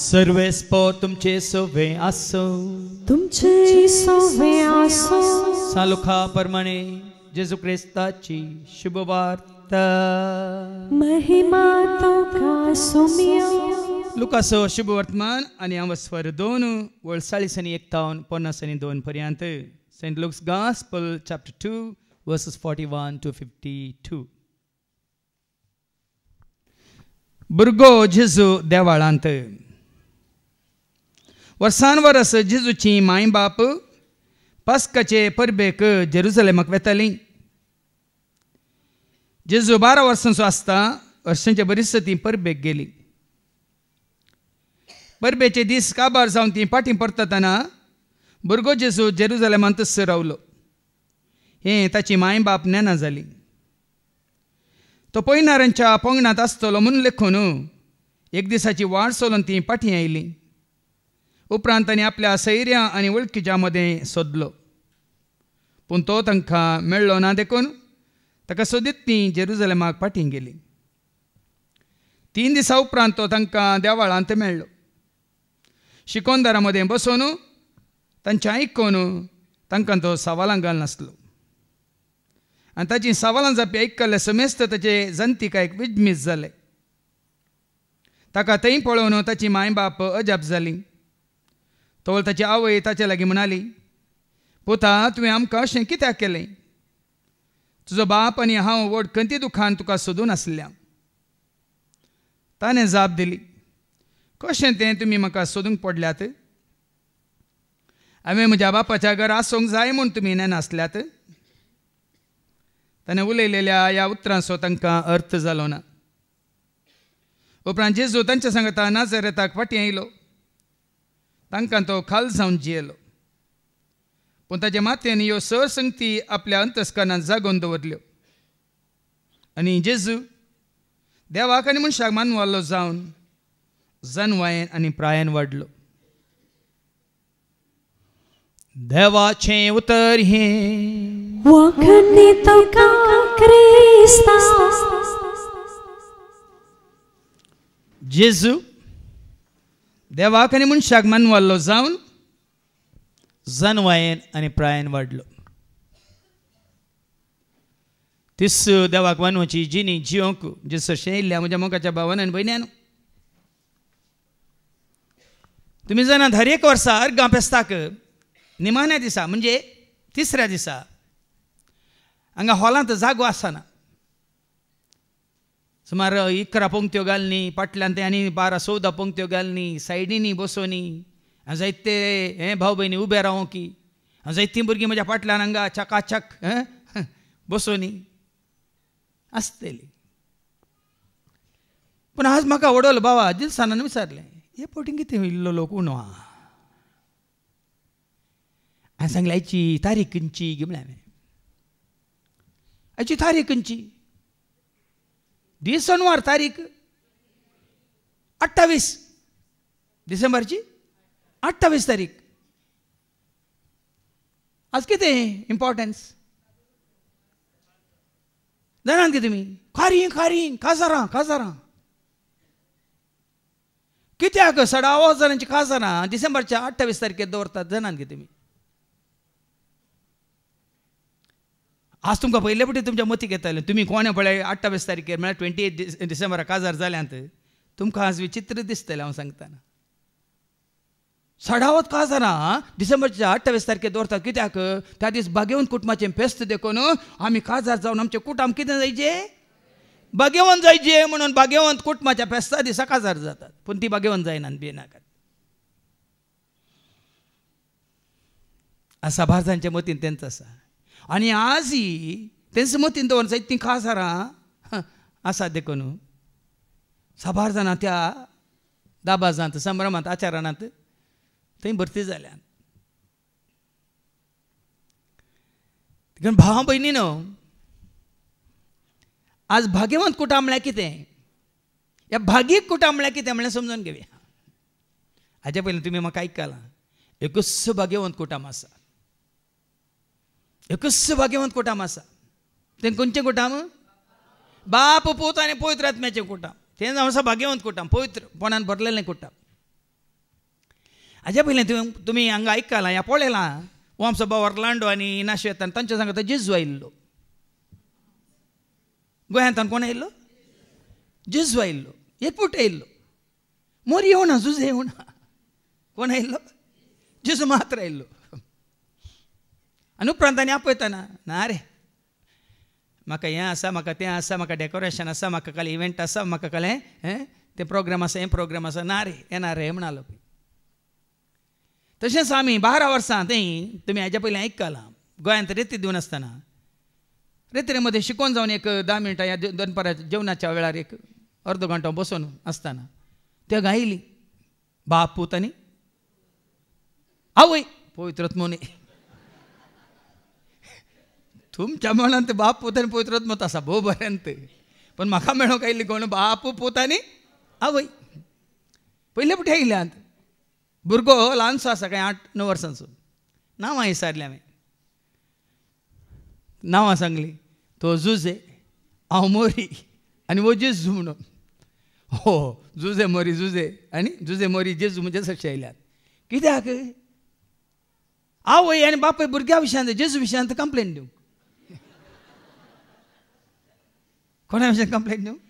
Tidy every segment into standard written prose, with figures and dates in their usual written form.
सर्वेस्पो तुमचे सोवे आसो, तुमचे सोवे आसो. सालुखा प्रमाणे जेजू ख्रिस्ताची शुभवार्ता. महिमा तुका सुमियो. लुकासो शुभवर्तमान आणि हांव स्वर 2 40 51 50 2 पर्यंत. Saint Luke's gospel chapter 2 verses 41 to 52. भुरगो जेजू देवाळांत. वर्सान वर्स जेजूची माय बाप पास्काचे परबेक जेरुसलेमाक वेतालीं. जेजू 12 वर्सांचो आसता वर्सांच्या बरीच ती परबेक गेली. परबेचे दीस काबार जावन ती फाटीं परतना भुरगो जेजू जेरुसलेमांतच रावलो. हें ताची माय बाप नेना जाली. तो पयनारांच्या पंगडांत आसतलो म्हूण लेखून एक दिसाची वाट चलोवन ती फाटीं आयली. उपरांत ताणें आपल्या सैऱ्यां आनी वळखीच्या मदें सोदलो, पूण तो तांकां मेळ्ळो ना देखून ताका सोदीत ती जेरुसलेमाक फाटीं गेली. 3 दिसां उपरांत तो तांकां देवाळांत मेळ्ळो. शिकोंदारा मदें बसून तांचें आयकून तांकां तो सवालां घालनासलो. आनी ताची सवालां जापी आयकल्ले समेस्त ताचे जंतिकायक विजमीत जाले. ताका थंय पळोवन ताची माय बाप अजाप जाली. तोवर ताची आवय ताचे लागीं म्हणाली, पुता तुवें आमकां अशें कित्याक केलें? तुजो बाप आनी हांव व्हड खंती दुखान तुका सोदून आसल्या. ताणें जाप दिली, कशें तें तुमी म्हाका सोदूंक पडल्यात? हांवें म्हज्या बापाच्या घरा आसूंक जाय म्हूण तुमी नेनासल्यात? ताणें उलयलेल्या ह्या उतरांचो तांकां अर्थ जालो ना. उपरांत जेजू तांच्या सांगता नाजरेताक फाटीं आयलो. तांकां तो खाल जावन जियेलो. पूण ताचे माथेन ह्यो सर संगती आपल्या अंतस्करणांत जागोवन दवरल्यो. आनी जेजू देवाक आनी मनशाक मानवालो जावन जनवायेन आनी प्रायेन वाडलो. देवाचें उतर हें वखणी तुका क्रिस्ता. जेजू देवाक आनी मनशाक मानवालो जावन जनवायेन आनी प्रायेन वाडलो. तिस देवाक मानवाची जिणी जियोंक जेसर शेयल्ल्या म्हज्या मोगाच्या भावान आनी भयण्यान, तुमी जाणात हर एक वर्सा अर्गां फेस्ताक निमाण्या दिसा म्हणजे 3ऱ्या दिसा हांगा हॉलांत जागो आसना. सुमार 11 पंक्त्यो घालनी, फाटल्यान ते आनी 12-14 पंक्त्यो घालनी, सायडीनी बसोनी, जायते भाव भयणी उबे रावो की, जायतीं भुरगीं म्हज्या फाटल्यान हांगा चकाचक बसोनी आसतली. पूण आज म्हाका वडलो बाबा दिलसानान विचारलें, हे पोटीं कितें इल्लो लोक उणो आहा? हांवें सांगलें आयची तारीख खंयची गे म्हळें. हांवें आयची तारीख खंयची? दीस सोनवार, तारीख 28 डिसेंबरची 28 तारीख. आज कितें इम्पॉर्टन्स जाणात की तुमी? खारीं काजारां कित्याक 10:30 काजारां डिसेंबरच्या 28 तारखेर दवरतात जाणात की तुमी? आज तुमकां पयले फावटी तुमच्या मतीक येतालें, तुमी कोणे पळय 28 तारखेर म्हळ्यार 28 डिसेंबराक काजार जाल्यांत तुमकां आज विचित्र दिसतलें. हांव सांगतना 10:30 काजारां डिसेंबरच्या 28 तारखेर दवरतात. कित्याक? त्या दीस भाग्यवंत कुटुंबाचें फेस्त देखून आमी काजार जावन आमचे कुटुंब कितें जायचे? भाग्यवंत जायचे म्हणून भाग्यवंत कुटुंबाच्या फेस्ता दिसा काजार जातात. पूण ती भाग्यवंत जायनात भिनाकात. आसा भारतांच्या मतीन तेंच आसा. आनी आजय तेंच मतीन दवरून जायत तीं काजारां आसा देखून साबार जाणां त्या दाबाजांत संभ्रमांत आचारांत थंय भरती जाल्यात. देखून भाव भयणीनो, आज भाग्यवंत कुटुंब म्हळ्यार कितें? ह्या भागीक कुटुंब म्हळ्यार कितें म्हळ्यार समजून घेवया. हाचे पयलीं तुमी म्हाका आयकलां, एकूच भाग्यवंत कुटुंब आसा. एकूच भाग्यवंत कुटुंब आसा. तें खंयचें कुटुंब? बाप पूत आनी पवित्र आत्म्याचें कुटुंब. तें जावन आसा भाग्यवंत कुटुंब, पवित्रपणान भरलेलें कुटुंब. हाज्या पयलीं तुमी हांगा आयकलां ह्या पळयलां हो आमचो भाव ऑर्लांडो आनी इनाशे येता तांच्या सांगता जेजू आयिल्लो गोंयांत कोण आयिल्लो जेजू आयिल्लो एकपूट आयिल्लो मोरी येवना जुजे येवना कोण आयिल्लो जेजू मात्र आयिल्लो आनी उपरांत आनी आपयतना ना रे म्हाका हें आसा म्हाका तें आसा म्हाका डेकोरेशन आसा म्हाका काल इवेंट आसा म्हाका काल तें प्रोग्राम आसा हें प्रोग्राम आसा ना रे येना रे म्हणलो तशेंच आमी 12 वर्सां थंय तुमी हाज्या पयलीं आयकलां गोंयांत रेती दिवन आसतना रेत्रे मदें शिकोवन जावन एक 10 मिनटां ह्या दनपारां जेवणाच्या वेळार एक अर्दो घंटो बसून आसतना त्या गायली बाप पूत आनी आवय पवित्रत्मोनी तुमच्या मनांत बाप पूत आनी पवित्रत्मत आसा भोव बऱ्यांत पण म्हाका मेळोंक आयिल्ली कोण बाप पूत आनी आवय पयले पुटी आयिल्यांत भुरगो ल्हानसो आसा काय 8-9 वर्सांचो नांवां विचारलें हांवें नांवां सांगलीं तो जुजे हांव मोरी आनी वो जेजू म्हणून हो जुजे मोरी जुजे आनी जुजे मोरी जेजू म्हणजे तशें आयल्यात कित्याक आवय आनी बापूय भुरग्या विशयांत जेजू विशयांत कंप्लेन दिवंक कोणा विशयांत कंप्लेन दिवंक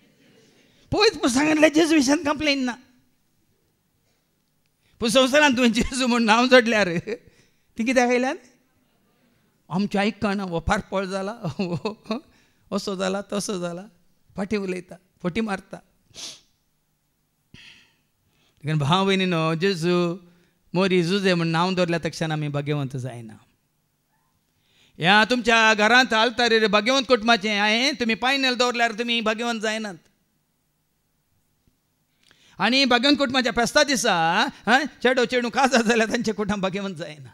पळयत पुस्तकांतल्या जेजू विशयांत कंप्लेन ना पूण संवसारांत तुवें जेजू म्हूण नांव जोडल्यार ती कित्याक आयल्यान आमच्या आयकना हो पारपळ जाला असो जाला तसो जाला फाटी उलयता फटी मारता देखून भाव भयणीनो जेजू मोरी जुजे म्हूण नांव दवरल्या तक्षण आमी भाग्यवंत जायना ह्या तुमच्या घरांत आलतारीर भाग्यवंत कुटुंबाचें हांवें तुमी पायनल दवरल्यार तुमी भाग्यवंत जायनात आनी भाग्यवंत कुटुंबाच्या फेस्ता दिसा चेडो चेडू काजार जाल्यार तांचें कुटुंब भाग्यवंत जायना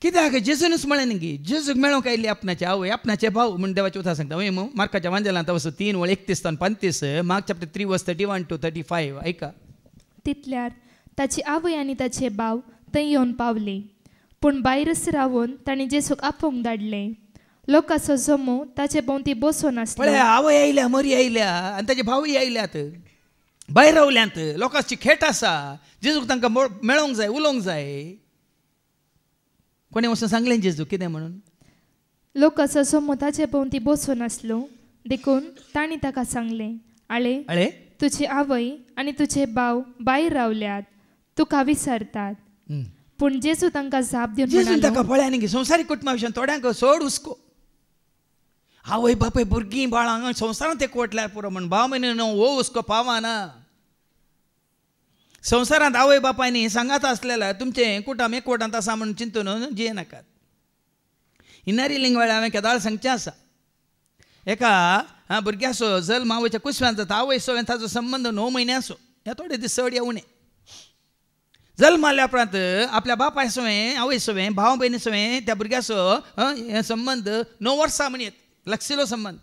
कित्याक जेजूनच म्हळें न्ही जेजूक मेळोंक आयिल्ली आपणाचे आवय आपणाचे भाव म्हूण देवाची उतर सांगता वय मार्काच्या वांजेलांत वचून 3:31-35 मार्क चॅप्टर 3 वर्स 31-35 ऐका तितल्यार ताची आवय आनी ताचे भाव थंय येवन पावले पूण भायरच रावून तांणी जेजूक आपोवंक धाडलें लोकांचो जमो ताचे भोंवती बसून आसलो आवय आयल्या मोरी आयल्या आनी ताचे भावय आयल्यात भायर रावल्यांत लोकांची खेट आसा जेजूक तांकां मेळोंक जाय उलोवंक जाय कोणी वचून सांगलें जेजू कितें म्हणून लोकांचो जमो ताचे भोंवती बसून आसलो देखून तांणी ताका सांगलें आळे तुजी आवय आनी तुजे भाव भायर रावल्यात तुका विचारतात पूण जेजू तांकां जाप दिवन जेजून ताका पळया न्ही संवसारीक कुटुंबा विशयान थोड्यांक सोड हुस्को आवय बापूय भुरगीं बाळां संवसारांत एकवटल्यार पुरो म्हण भाव म्हयनो हो हुस्को पावना संवसारांत आवय बापायनी सांगात आसलेल्या तुमचें कुटुंब एकवटांत आसा म्हूण चिंतून जिये नाकात इनारी लिंग वेळार हांवें केदार सांगचें आसा एका भुरग्याचो जल्म आवयच्या कुसव्यांत जाता आवय सो ताचो संबंद 9 म्हयन्याचो हे थोडे दीस चड येवं जल्म मारल्या उपरांत आपल्या बापाय सोवें आवय सोवें भाव भयणी सोवें त्या भुरग्याचो संबंद 9 वर्सां म्हणयत लागशिल्लो संबंद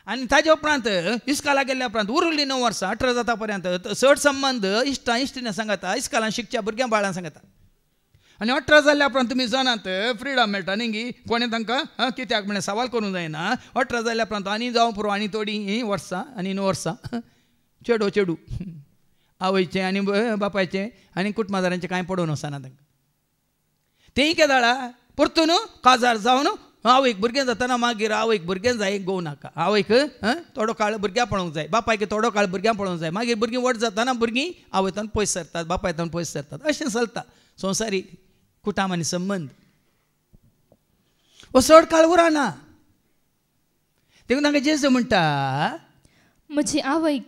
आनी ताजे उपरांत इस्काला गेल्ल्या उपरांत उरली 9 वर्सां 18 जाता पर्यंत चड संबंद इश्टां इश्टिणी सांगता इस्कालान शिकच्या भुरग्यां बाळां सांगता आनी 18 जाल्ल्या उपरांत तुमी जाणात फ्रिडम मेळटा न्ही कोणें तांकां कित्याक म्हळ्यार सवाल करूंक जायना 18 जाल्ल्या उपरांत आनी जावं पुरो आनी थोडीं वर्सां आनी 9 वर्सां चेडो चेडू आवयचें आनी बापायचें आनी कुटुंबादारांचें कांय पडोवन वचना तांकां तेंय केदाळा परतून काजार जावन आवयक भुरगें जातना मागीर आवयक भुरगें जाय गोव नाका आवयक थोडो काळ भुरग्यां पळोवंक जाय बापायक थोडो काळ भुरग्यां पळोवंक जाय मागीर भुरगीं व्हड जातना भुरगीं आवयतान पयस सरतात बापायतान पयस सरतात अशें चलता संवसारीक कुटुंब आनी संबंद हो चड काळ उरना देखून तांकां जेजू म्हणटा म्हजी आवय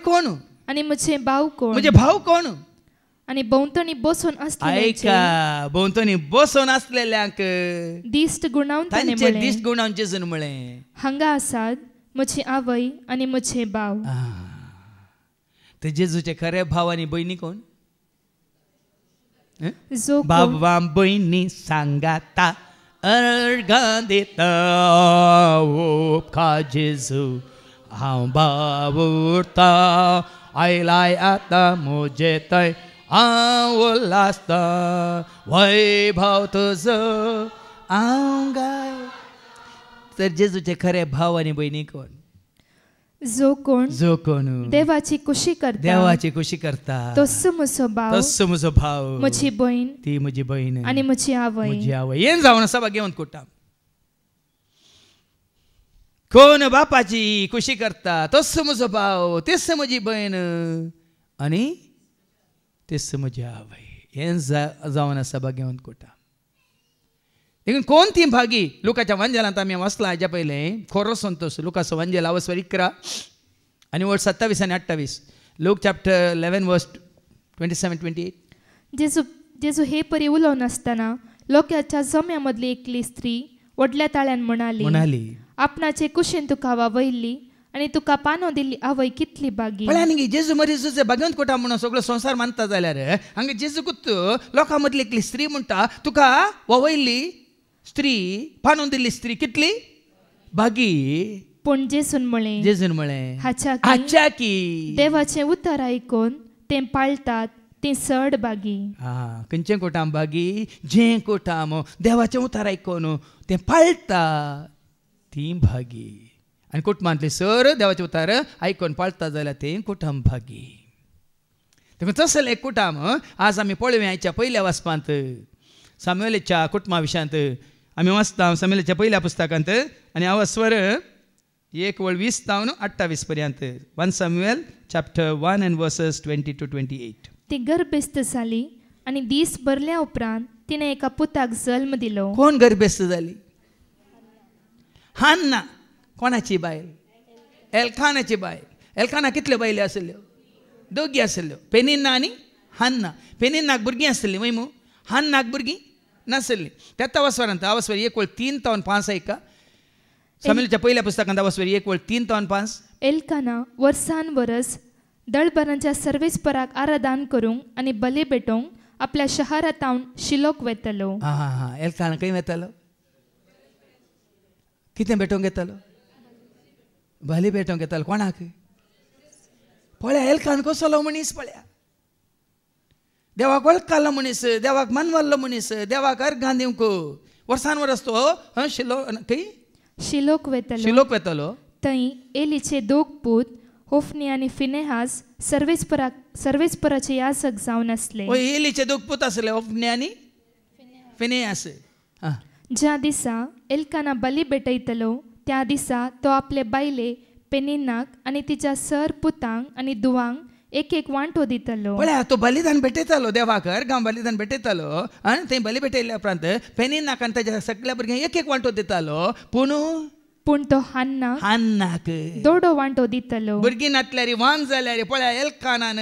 कोण आनी म्हजे भाव कोण म्हजे भाव कोण आनी भोंवतणी बसून ऐका भोंवतणी बसून आसलेल्यांक दिश्ट गुणावन तांचे दिश्ट गुणावन जेजून म्हळें हांगा आसात म्हजी आवय आनी म्हजे भाव ते जेजूचे खरे भाव आनी भयणी कोण जो बाबा भयणी सांगाता अर्गां दिता ओपका जेजू हांव भाव उरता आयलाय आतां म्हजे थंय हांव उल्हासता वैभव तुजो हांव गाय तर जेजूचे खरे भाव आनी भयणी कोण जो कोण देवाची खुशी करता तोच म्हजो भाव म्हजी बहीण ती म्हजी बहीण आनी म्हजी आवय येन जावन आसा बा घेवन कोटा कोण बापाची खुशी करता तोच म्हजो भाव तेच म्हजी बहीण आनी तेच म्हजी आवय हें जावन आसा बा घेवन कोटा देखून कोण ती भागी लुकाच्या वांजेलांत आमी वाचला हाज्या पयलें खोरो संतोष लुकाचो वांजेल आवस्वर 11 आनी वर्स 27 आनी 28 लूक चॅप्टर 11 वर्स 27-28 जेजू हे परी उलोवन आसतना लोकांच्या जम्या मदली एकली स्त्री व्हडल्या ताळ्यान म्हणाली आपणाचे कुशीन तुका वयली आनी तुका पानो दिल्ली आवय कितली बागी पळय जेजू मरी जुजे बागेंत कोटा म्हणून सगळो संसार मानता जाल्यार हांगा जेजू कुत्त लोकां मदली एकली स्त्री म्हणटा तुका वयली स्त्री पानो दिल्ली स्त्री कितली बागी पूण जेजून म्हळें हाच्या की देवाचें उतर आयकून तें पाळटात ती चड बागी खंयचें कोटाम बागी जें कोटाम देवाचें उतर आयकून तें पाळटा ती भागी आनी कुटुंबांतले सर देवाचें उतर आयकून पाळटा जाल्यार तें कुटुंब भागी देखून तसलें एक कुटुंब आज आमी पळोवया आयच्या पयल्या वाचपांत सामुएलाच्या कुटुंबा विशयांत आमी वाचता सामुएलाच्या पयल्या पुस्तकांत आनी हांव स्वर 1:20-28 पर्यंत 1 Samuel chapter 1 and verses 20-28 ती गर्भस्थ जाली आनी दीस भरल्या उपरांत तिणें एका पुताक जल्म दिलो कोण गर्भस्थ जाली हन्ना कोणाची बायल एल्कानाची बायल एल्काना कितल्यो बायल्यो आसल्यो दोगी आसल्यो पेनिन्ना आनी हन्ना पेनिन्नाक भुरगीं आसलीं वयमू हन्नाक भुरगीं नासलीं तेता वस्वरांत आवस्वर 1:3-5 ऐका सामुएलाच्या पयल्या पुस्तकांत आवस्वर 1:3-5 एल्काना वर्सान वर्स दळबरांच्या सर्वेस्पराक आराधन करूंक आनी बली भेटोवंक आपल्या शहरांत शिलोक वेतलो एल्काना खंय वेतालो कितें भेटोवंक येतालो बली भेटोवंक येतालो कोणाक पळया एल्कान कसलो मनीस पळया देवाक वळखलो मनीस देवाक मानवल्लो मनीस देवाक अर्घां दिवंक वर्सान वर्स तो शिलोक वेतलो थंय एलीचे दोग पूत होफनी आनी फिनेहास सर्वेस्पराचे याजक जावन आसले एलीचे दोग पूत आसले होफनी आनी फिनेहास ज्या दिसा एल्काना बली भेटयतलो त्या दिसा तो आपले बायले पेनिन्नाक आनी तिच्या सर पुतांक आनी दुवांक एक वांटो दितलो पळया तो बलिदान भेटयतालो देवाक अर्घां बलिदान भेटयतालो आनी थंय बली भेटयल्या उपरांत पेनिन्नाक आनी ताच्या सगळ्या भुरग्यांक एक वांटो दितालो पूण तो हन्नाक दोडो वांटो दितलो भुरगीं नातल्यार वान जाल्यार पळया एल्कानान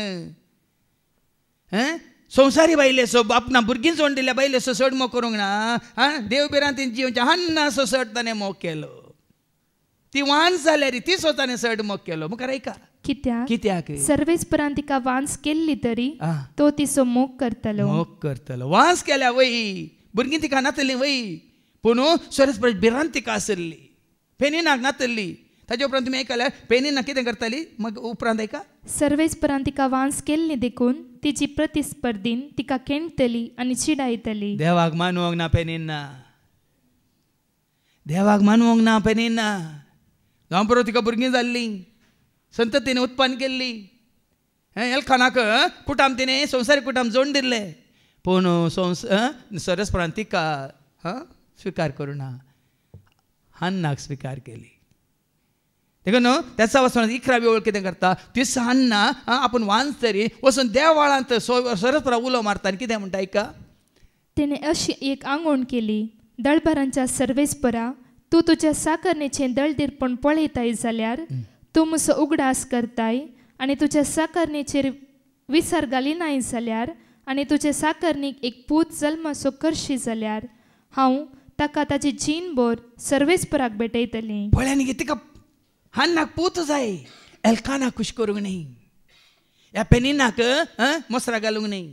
संवसारी बायले सो आपणा भुरगीं सोडून दिल्या बायले सो सड मोग करूंक ना देव बिरान तेंची जिवच्या हन्ना सो सड ताणें मोग केलो ती वान जाल्यार ती स्वताने सड मोग केलो मुखार ऐका कित्याक सर्वेस्परान तिका वांस केल्ली तरी तो तिचो मोग करतलो वांस केल्या वय भुरगीं तिका नातली वय पूण सर्वेस्परान बिरान तिका आसली पेनिनाक नातली ताजे उपरांत तुमी आयकल्यार पेनिना कितें करताली मग उपरांत ऐका सर्वेस्परान तिका वांस केल्ली देखून तिची प्रतिस्पर्धीन तिका केणटली आनी चिडायतली देवाक मानवंक ना पेनिना जावं बरो तिका भुरगीं जाल्लीं संततीने उत्पन्न केल्ली एल्कानाक कुटाम तिणें संवसारी कुटाम जोडून दिल्ले पूण सर्वेस्परान तिका स्विकार करूना हन्नाक स्विकार केली देखून त्याचा वचून 11वी ओळ कितें करता तीस हन्ना आपूण वांस तरी वचून देवाळांत सर्वेस्परा उलो मारता आनी कितें म्हणटा ऐका तिणें अशी एक आंगवण केली दळबरांच्या सर्वेस्परा तूं तुज्या साकरणेचें दळदिरपण पळयताय जाल्यार तूं म्हजो उगडास करताय आनी तुज्या साकरणेचेर विसर घालिनाय जाल्यार आनी तुज्या साकरणीक एक पूत जल्माचो करशी जाल्यार हांव ताका ताची जीणभर सर्वेस्पराक भेटयतलें पळय न्ही तिका हन्नाक पूत जाय एल्कानाक खुश करूंक न्ही ह्या पेनिनाक मोसरा घालूंक न्ही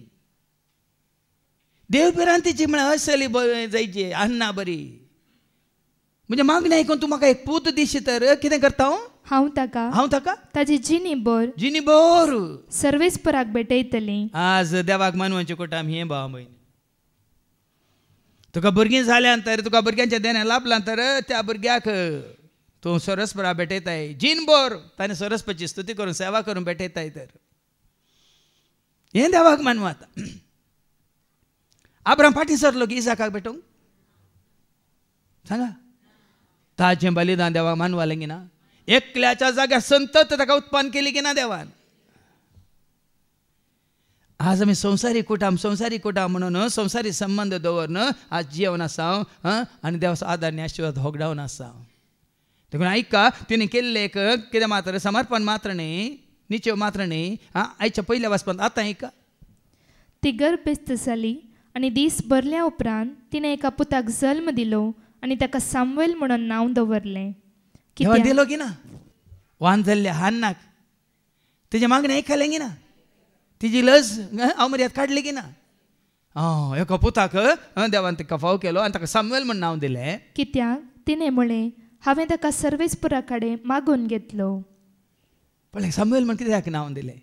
देव बिरान तिची म्हळ्यार असली जायची हन्ना बरी म्हणजे मागणी आयकून तूं म्हाका एक पूत दिशी तर कितें करता हांव ताका ताची जिणीभर सर्वेस्पराक भेटयतलें आज देवाक मानवाचें कोटाम हें भाव भयण तुका भुरगीं जाल्या नंतर तुका भुरग्यांच्या देण्या लाभला तर त्या भुरग्याक तूं सरस्परा भेटयताय जीनभर ताणें सरस्वतीची स्तुती करून सेवा करून भेटयताय तर हें देवाक मानूं आतां अब्राम फाटीं सरलो की इसाकाक भेटोवंक सांगा ताजें बलिदान देवाक मानूं जालें की ना एकल्याच्या जाग्यार संतत ताका उत्पन्न केली की ना देवान आज आमी संवसारीक कुटाम म्हणून संवसारीक संबंध दवरन आज जीवन आसा आनी देवाचो आदार आनी आशिर्वाद होगडावन आसा देखून ऐका तिणें केल्लें एक कितें मात्र समर्पण मात्र न्ही निचेव मात्र न्ही आयच्या पयल्या वाचपांत आतां ऐका ती गर्भस्थ जाली आनी दीस भरल्या उपरांत तिणें एका पुताक जल्म दिलो आनी ताका सामुएल म्हणून नांव दवरलें देवान दिलो की ना वान जाल्ल्या हान्नाक तेजे मागणें आयकलें की ना तिजी लज अमर्याद काडली की ना एका पुताक देवान ताका फाव केलो आनी ताका सामुएल म्हूण नांव दिलें कित्याक तिणें म्हळें हांवें ताका सर्वेस्परा कडेन मागून घेतलो पळय सामुएल म्हूण कित्याक नांव दिलें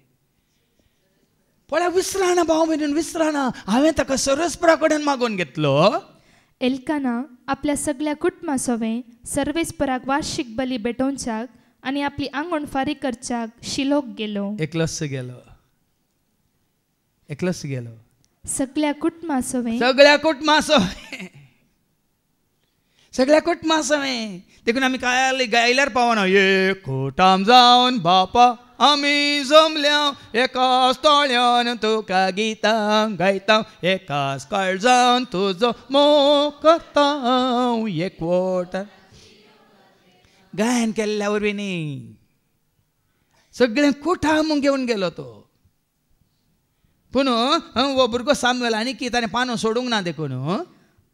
पळय विसराना भाव भयणीन विसराना हांवें ताका सर्वेस्परा कडेन मागून घेतलो एल्काना आपल्या सगळ्या कुटुंबा सोवें सर्वेस्पराक वार्षिक बली भेटोवच्याक आनी आपली आंगण फारीक करच्याक शिलोक गेलो एकलोच गेलो सगळ्या कुटुंबा सोवें सगळ्या कुटुंबा सोवें देखून आमी गायल्यार पावना एकठाम जावन बापा आमी जमल्या एकाच तोळ्यान तुका गितां गायता एकाच काळजान तुजो मोग करता एकवटान गायन केल्ल्या वरवीं न्ही सगळें कुठाम घेवन गेलो तो पूण हो भुरगो सामुएल आनी की ताणें पानो सोडूंक ना देखून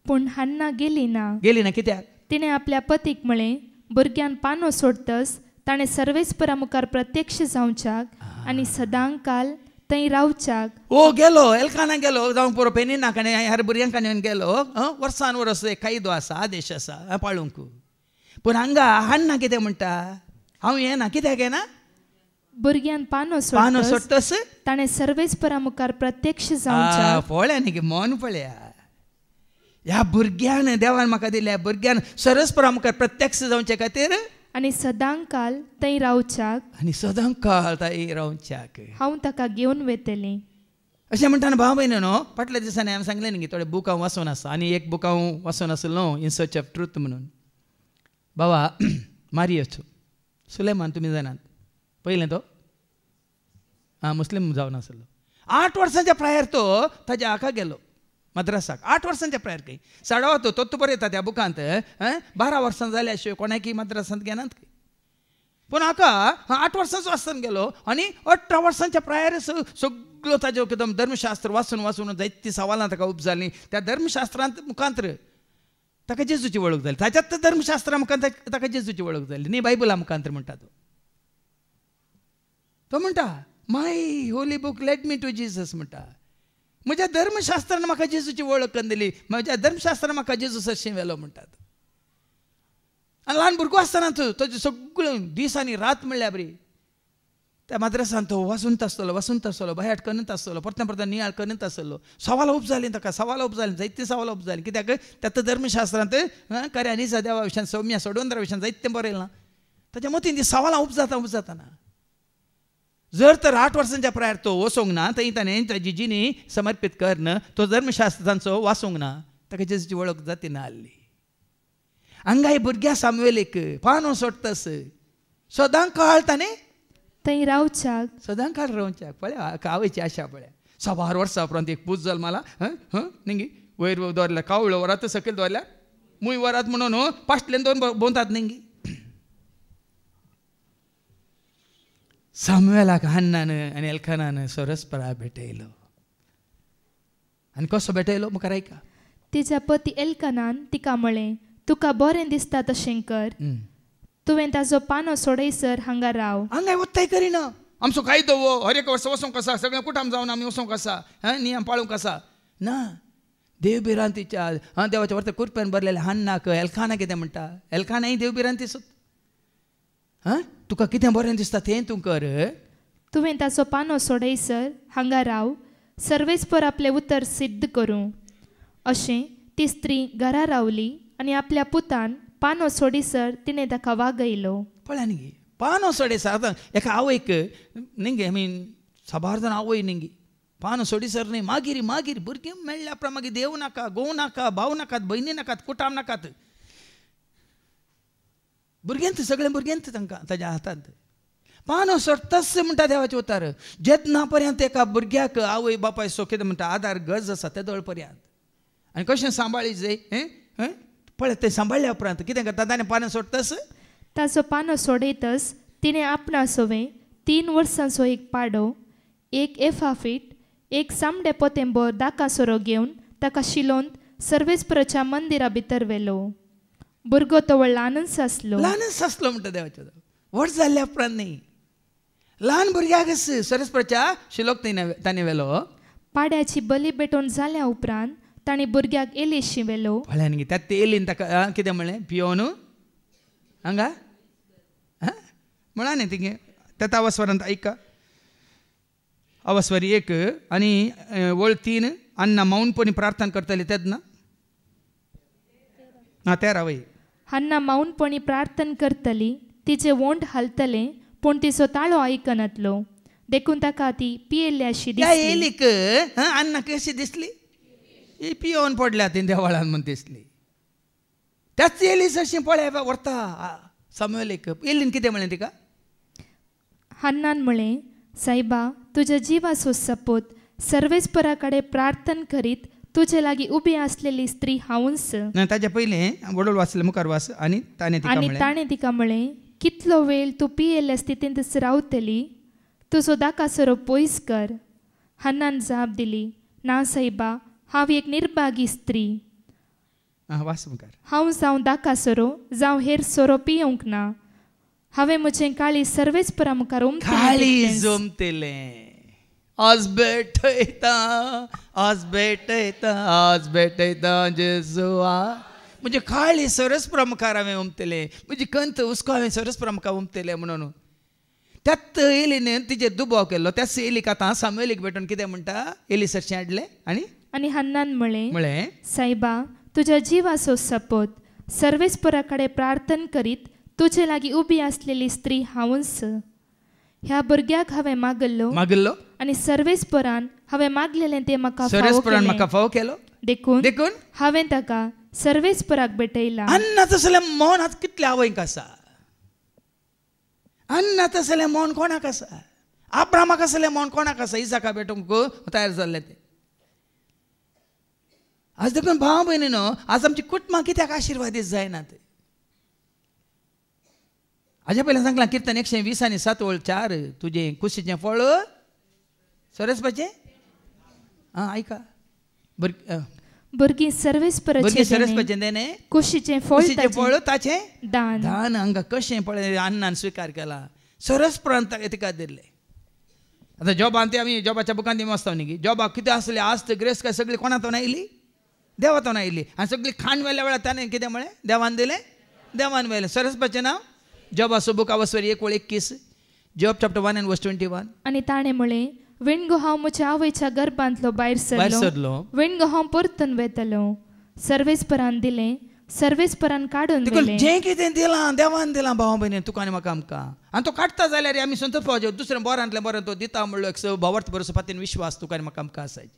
पूण हन्ना गेली ना कित्याक तिणें आपल्या पतीक म्हळें भुरग्यान पानो सोडतस ताणें सर्वेस्परा मुखार प्रत्यक्ष जावच्याक आनी सदां काल थंय रावच्याक गेलो एल्काना गेलो जावं पुरो पेनिनाक आनी ह्या भुरग्यांक घेवन गेलो वर्सान वर्स एक कायदो आसा आदेश आसा पाळूंक पूण हांगा हन्ना कितें म्हणटा हांव येना कित्याक येना भुरग्यान पानो सोडतस ताणें सर्वेस्परा मुखार प्रत्यक्ष जावच्याक पळया न्ही मन पळया ह्या भुरग्यान देवान म्हाका दिल्या भुरग्यान सर्वेस्परा मुखार प्रत्यक्ष जावचे खातीर आनी सदां काल थंय रावच्याक हांव ताका घेवन वेतलें अशें म्हणटाना भाव भयणीनो फाटल्या दिसांनी हांवें सांगलें न्ही थोडे बूक हांव वाचून आसा आनी एक बूक हांव वाचून आसलो इन सर्च ऑफ ट्रूथ म्हणून बाबा मारियेचो सुलेमान तुमी जाणात पयलें तो मुस्लीम जावन आसलो 8 वर्सांच्या प्रायर तो ताच्या हाका गेलो मद्रासाक 8 वर्सांच्या प्रायर खंय साडवा तो तोत्तू बरयता त्या बुकांत 12 वर्सां जाल्या शिवाय कोणाकी मद्रासांत घेनात खंय पूण हाका 8 वर्सांचो आसतना गेलो आनी 18 वर्सांच्या प्रायर सगळो ताजें एकदम धर्मशास्त्र वाचून जायतीं सवालां ताका उपजालीं त्या धर्मशास्त्रांत मुखांतर ताका जेजूची वळख जाली ताच्यात धर्मशास्त्रा मुखांत ताका जेजूची वळख जाली न्ही बायबला मुखांतर म्हणटा तो म्हणटा my holy book let me to Jesus म्हणटा म्हज्या धर्मशास्त्रान म्हाका जेजूची वळख करून दिली म्हज्या धर्मशास्त्रान म्हाका जेजू सरशीं व्हेलो म्हणटात आनी ल्हान भुरगो आसतना ताजे सगळ्यो दीस आनी रात म्हणल्यार बरी त्या मद्रासान तो वाचूंत आसतलो बायाट करीत आसतलो परतें नियाळ करीत आसतलो सवालां उपजालीं ताका जायतीं सवालां उपजालीं कित्याक त्यात धर्मशास्त्रांत खऱ्या निजा देवा विशयान सौम्या सोडवंदरा विशयान जायतें बरयलां ताच्या मतीन ती सवालां उपजाताना जर तर 8 वर्सांच्या प्रायर तो वचोंक ना थंय ताणें ताजी जिणी समर्पीत करन तो धर्मशास्त्रांचो वाचूंक ना ताका जेजूची वळख जाती ना आसली हांगा भुरग्या सामुएलीक पानो सोडतस सदां काळ ताणें थंय रावच्याक सदां काळ रावच्याक पळय कावेची आशा पळय 6 वर्सां उपरांत एक पूज जल्माला न्ही वयर दवरल्यार कावळो वरात सकयल दवरल्यार मूय वरात म्हणून पाश्टल्यान दोन बोंतात न्ही सामुएलाक हन्नान आनी एल्कानान सरस्परा भेटयलो आनी कसो भेटयलो मुखार ऐका तिच्या पती एल्कानान तिका म्हळें तुका बरें दिसता तशें कर तुवें ताजो पानो सोडयसर हांगा राव हांगा वत्ताय करिना आमचो कायदो हर एक वर्स वचोंक आसा सगळें कुटाम जावन आमी वचोंक आसा नियम पाळूंक आसा ना देवबिरांतीच्या देवाच्या वर्त कुरप्यान भरलेले हन्नाक एल्काना कितें म्हणटा एल्कानाय देवबिरांती सुद्दां तुका कितें बरें दिसता तें तूं कर तुवें ताचो पानो सोडयसर हांगा राव सर्वेस्पर आपलें उतर सिद्ध करूं अशें ती स्त्री घरा रावली आनी आपल्या पुतान पानो सोडीसर तिणें ताका वागयलो. पळय न्ही पानो सोडीसर आतां एका आवयक निंगे साबार जाण आवय निंगी पानो सोडीसर न्ही मागीर मागीर भुरगीं मेळ्ळ्या उपरांत मागीर देव नाका घोव नाका भाव नाकात भयणी नाकात कुटाम नाकात भुरग्यांत सगळें भुरग्यांत तांकां ताज्या हातांत पानो सोडताच म्हणटा देवाचें उतार जेन्ना पर्यंत एका भुरग्याक आवय बापाय सो कितें म्हणटा आदार गरज आसा ते दळ पर्यंत आनी कशें सांबाळी जाय पळय तें सांबाळ्ळ्या उपरांत कितें करता ताणें पानो सोडताच ताचो पानो सोडयतच तिणें आपणा सोवें 3 वर्सांचो एक पाडो एक एफाफीट एक सामडे पोतेंबर दाकासोरो घेवन ताका शिलोंत सर्वेस्पराच्या मंदिरा भितर व्हेलो. भुरगो तो ल्हानच आसलो म्हणटा देवाचो व्हड जाल्ल्या उपरांत न्ही ल्हान भुरग्याक सर्वेस्पराच्या शिलोक ताणें व्हेलो. पाड्याची बली भेटोवन जाल्या उपरांत ताणें भुरग्याक एलीशी व्हेलो. पळय न्ही ते एलीन ताका कितें म्हणलें पियोन हांगा म्हणा न्ही तिगे तेता अवस्वरांत ऐका अवस्वरी 1 आनी वळ 3 अन्ना मौनपणी प्रार्थना करतली तेदना 13 वय हन्ना मौनपणी प्रार्थना करतली तिचे वोंट हालतले पूण तिचो ताळो आयकनातलो देखून ताका ती पियेल्ली अशी दिसली. एलीक अन्ना कशी दिसली ही पियोन पडल्या ती देवाळान म्हण दिसली त्याच एलीस अशी पळय व्हरता सामुएलीक एलीन कितें म्हणलें तिका हन्नान म्हळें सायबा तुज्या जिवाचो सपोत सर्वेस्परा कडेन प्रार्थना करीत तुजे लागीं उबी आसलेली स्त्री हांवूच. ताच्या पयलें वडोळ वाचलें मुखार वाच आनी ताणें तिका म्हळें कितलो वेळ तूं पियेल्ल्या स्थितींत रावतली तुजो दाकासरो पयस कर. हन्नान जाप दिली ना सायबा हांव एक निर्भागी स्त्री हांव जावं दाकासरो जावं हेर सोरो पियोंक ना हांवें म्हजें काळी सर्वेस्परा मुखार जमतलें आज बेटयता जेजुआ म्हणजे काळी सर्वेस्परा मुखार हांवें उमतलें म्हजी कंत हुस्को हांवें सर्वेस्परा मुखार उमतलें म्हणून त्यात एलीन तिचेर दुबाव केल्लो त्याच एलीक आतां सामुएलीक भेटून कितें म्हणटा एली सरशें हाडलें आनी हन्नान म्हळें सायबा तुज्या जिवाचो सपोत सर्वेस्परा कडेन प्रार्थना करीत तुजे लागीं उबी आसलेली स्त्री हांवूच. ह्या भुरग्याक हांवें मागल्लो आनी सर्वेस्परान हांवें मागलेलें तें म्हाका फावो केलो देखून हांवें ताका सर्वेस्पराक भेटयला. अन्ना तसलें मौन आतां कितलें आवयक आसा अन्ना तसलें मौन कोणाक आसा अब्रामाक असलें मौन कोणाक आसा इसाका भेटूंक तयार जाल्लें तें आज देखून भाव भयणीनो आज आमची कुटुंबां कित्याक आशिर्वादीत जायनात हाज्या पयलीं सांगलां किर्तन 120 आनी 7 वळ 4 तुजें कुशीचें फळ सरस्वचें ऐका भुरगीं सर्वेस्पराचें देणे कुशीचें फळ ताचें दान हांगा कशें पळय अन्नान स्विकार केला सरस्परान तिका दिल्लें. आतां जॉबान ते आमी जॉबाच्या बुकान ती वचता न्ही जॉबाक कितें आसलें आस्त ग्रेस काय सगळीं कोणातून आयली देवातून आयली आनी सगळी खाण वेल्या वेळार ताणें कितें म्हळें देवान दिलें देवान व्हेलें. सरस्वचें नांव जॉबाचो बुक अवस्वरी 1:21 जॉब चॅप्टर 1 and verse 21. आनी ताणें म्हळें विणगो हांव म्हज्या आवयच्या गर्भांतलो भायर सरलो विणगो हांव परतून वेतलो. सर्वेस्परान दिलें सर्वेस्परान काडून व्हेलें. जें कितें दिलां देवान दिलां भाव भयणी तुका आनी म्हाका आमकां आनी तो काडटा जाल्यार आमी संतोश पावचे दुसरें बरांतलें बरें तो दिता म्हणलो एक भावार्थ बरोसो फातीन विश्वास तुका आनी म्हाका आमकां आसायचे.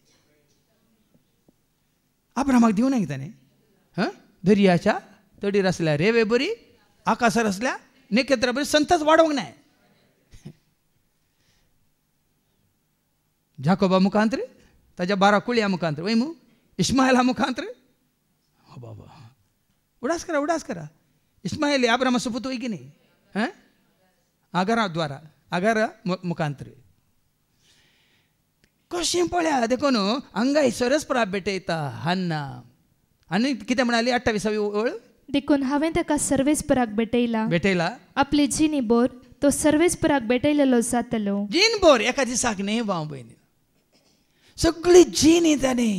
अब्रामाक दिवं ना ताणें दर्याच्या तडीर आसल्या रेवे बरी आकाशार आसल्या नखेत्र बरी संतच वाडोवंक ना. जाकोबा मुखांतर ताच्या 12 कुळया मुखांतर वय मू इस्माएला मुखांतर बाबा उडास करा इस्माएल अब्रामाचो पुत वय की न्ही आगारा द्वारा आगारा मुखांतर कशें पळया देखून हांगा सरस्परा भेटयता हन्ना आनी कितें म्हणाली 28वी ओळ देखून हांवें ताका सर्वेस्पराक भेटयला आपली जिणी बोर तो सर्वेस्पराक भेटयलेलो जातलो. जीन बोर एका दिसाक न्ही भाव भयणी सगळी जीण ताणें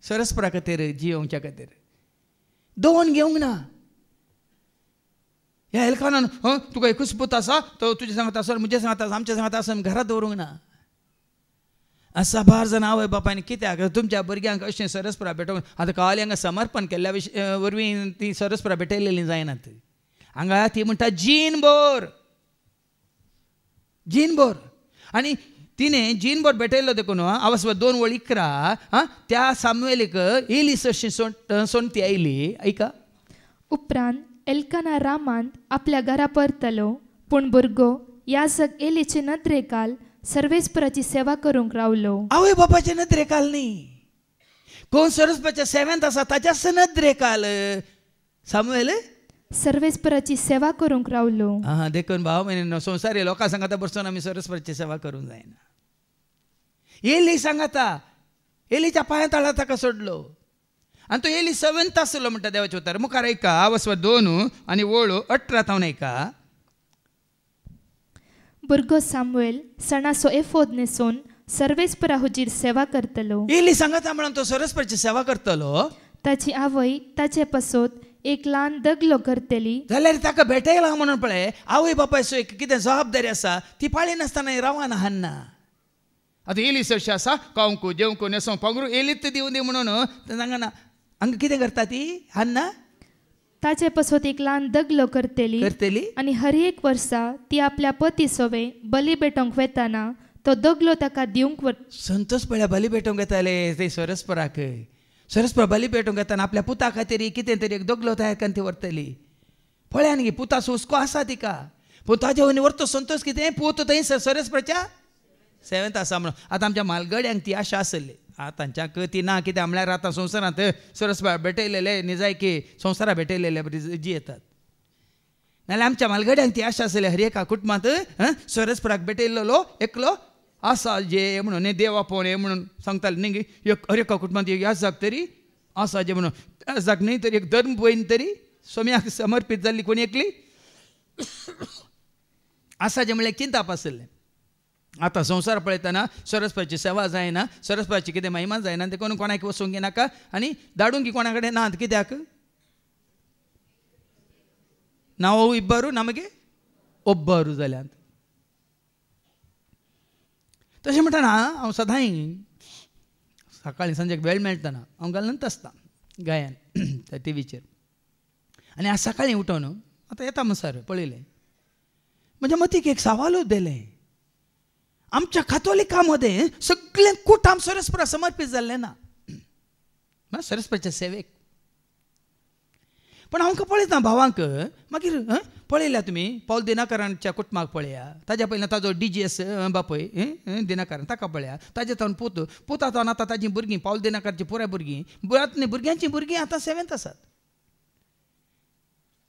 सरस्परा खातीर जियोवच्या खातीर दोन घेवंक ना. ह्या एलकानान तुका एकूच पूत आसा तो तुजे सांगता आसा म्हजे सांगता आसा आमचे सांगता आसा घरात दवरूंक ना. साबार जाण आवय बापायन कित्याक तुमच्या भुरग्यांक अशें सरस्परा भेटोवंक आतां कळ्ळें हांगा समर्पण केल्ल्या वरवीं ती सरस्परा भेटयलेली जायनात हांगा ती म्हणटा जीनभर आनी तिणें जीनभर भेटयल्लो देखून आवस 2 वळी 11 त्या सामुएलीक एली सरशी सोंटी आयली ऐका. उपरांत एल्काना रामांत आपल्या घरा परतलो पूण भुरगो याजक एलीचे नदरेकाल सर्वेस्पराची सेवा करूंक रावलो. आवय बापाचे नदरेकाल न्ही कोण सरस्वराच्या सेवेंत आसा ताच्याच नदरेकाल सामुएल सर्वेस्पराची सेवा करूंक रावलो. देखून भाव म्हणे संवसारी लोकां सांगता बसून आमी सरस्वराची सेवा करूंक जायना. एली सांगता एलीच्या पांया तळा ताका सोडलो आनी तो एली सेवेंत आसलो म्हणटा देवाचे उतर. मुखार ऐका आवस 2 आनी वळू 18 तावन ऐका. भुरगो सामुएल सणाचो एफोद न्हेसून सर्वेस्परा हुजीर सेवा करतलो. एली सांगता म्हणून तो सरस्वराची सेवा करतलो. ताची आवय ताचे पासत एक ल्हान दगलो करतली जाल्यार ताका भेटयला म्हणून पळय आवय बापाय सो कितें जबाबदारी आसा ती पाळी नासतना रावाना हाडना. आतां एली सरशी आसा खावंकू जेवंकू न्हेसोवंक पांगरू एलीत दिवं दी म्हणून सांगना हांगा कितें करता ती हाडना. ताचे पासत एक ल्हान दगलो करतली आनी हर एक वर्सा ती आपल्या पती सोवे बली भेटोवंक वेताना तो दगलो ताका दिवंक संतोष पळय बली भेटोवंक येताले ते सरस्पराक. सरस्पर बली भेटोवंक येताना आपल्या पुता खातीर कितें तरी एक दगलो तयार करून ती व्हरतली. पळयान गे पुताचो हुस्को आसा तिका पूण ताजे वयनी व्हरतो संतोष कितें पूत थंय सरस्पराच्या सेवेंत आसा म्हणून. आतां आमच्या म्हालगड्यांक ती आशा आसली तांच्याक ती ना कित्याक म्हळ्यार आतां संवसारांत सरस्परा भेटयलेले निजायकी संवसारा भेटयलेले जी येतात नाल्यार आमच्या म्हालगड्यांक ती आशा आसली हर एका कुटुंबांत सरस्पराक भेटयल्लो एकलो आसा जे म्हणून देवा पोणे म्हणून सांगताले न्ही हर एका कुटुंबांत एक याजक तरी आसा जे म्हणून याजक न्ही तरी एक धर्म बहीण तरी सोम्याक समर्पीत जाल्ली कोणी एकली आसा जे म्हणल्यार चिंताप आसलें. आतां संवसार पळयतना सरस्वराची सेवा जायना सरस्वराची कितें महिमा जायना देखून कोणाक वचूंक नाका आनी धाडूंक कोणा कडेन नात कित्याक नांव इब्बारू नಮಗೆ ಒಬ್ಬರು जाल्यात. तशें म्हणटना हांव सदांय सकाळीं सांजेक वेळ मेळटना हांव घालनच आसता गायन त्या टीव्हीचेर आनी आज सकाळीं उठोन आतां येता म्हणसर पळयलें म्हज्या मतीक एक सवालूच दिलें. आमच्या कातोलिकांमध्ये सगळे कुटाम सरस्परा समर्पीत जाल्ले ना सरस्वराच्या सेवेक. पण हांव पळयता भावांक मागीर पळयल्या तुमी पौल दिनाकरांच्या कुटुंबाक पळया ताज्या पयलीं ताजो DGS बापय दिनाकरान ताका पळया ताजे तावन पुता तावन आतां ताजीं भुरगीं पौल दिनाकराची पुराय भुरग्यांची भुरगीं आतां सेवेंत आसात.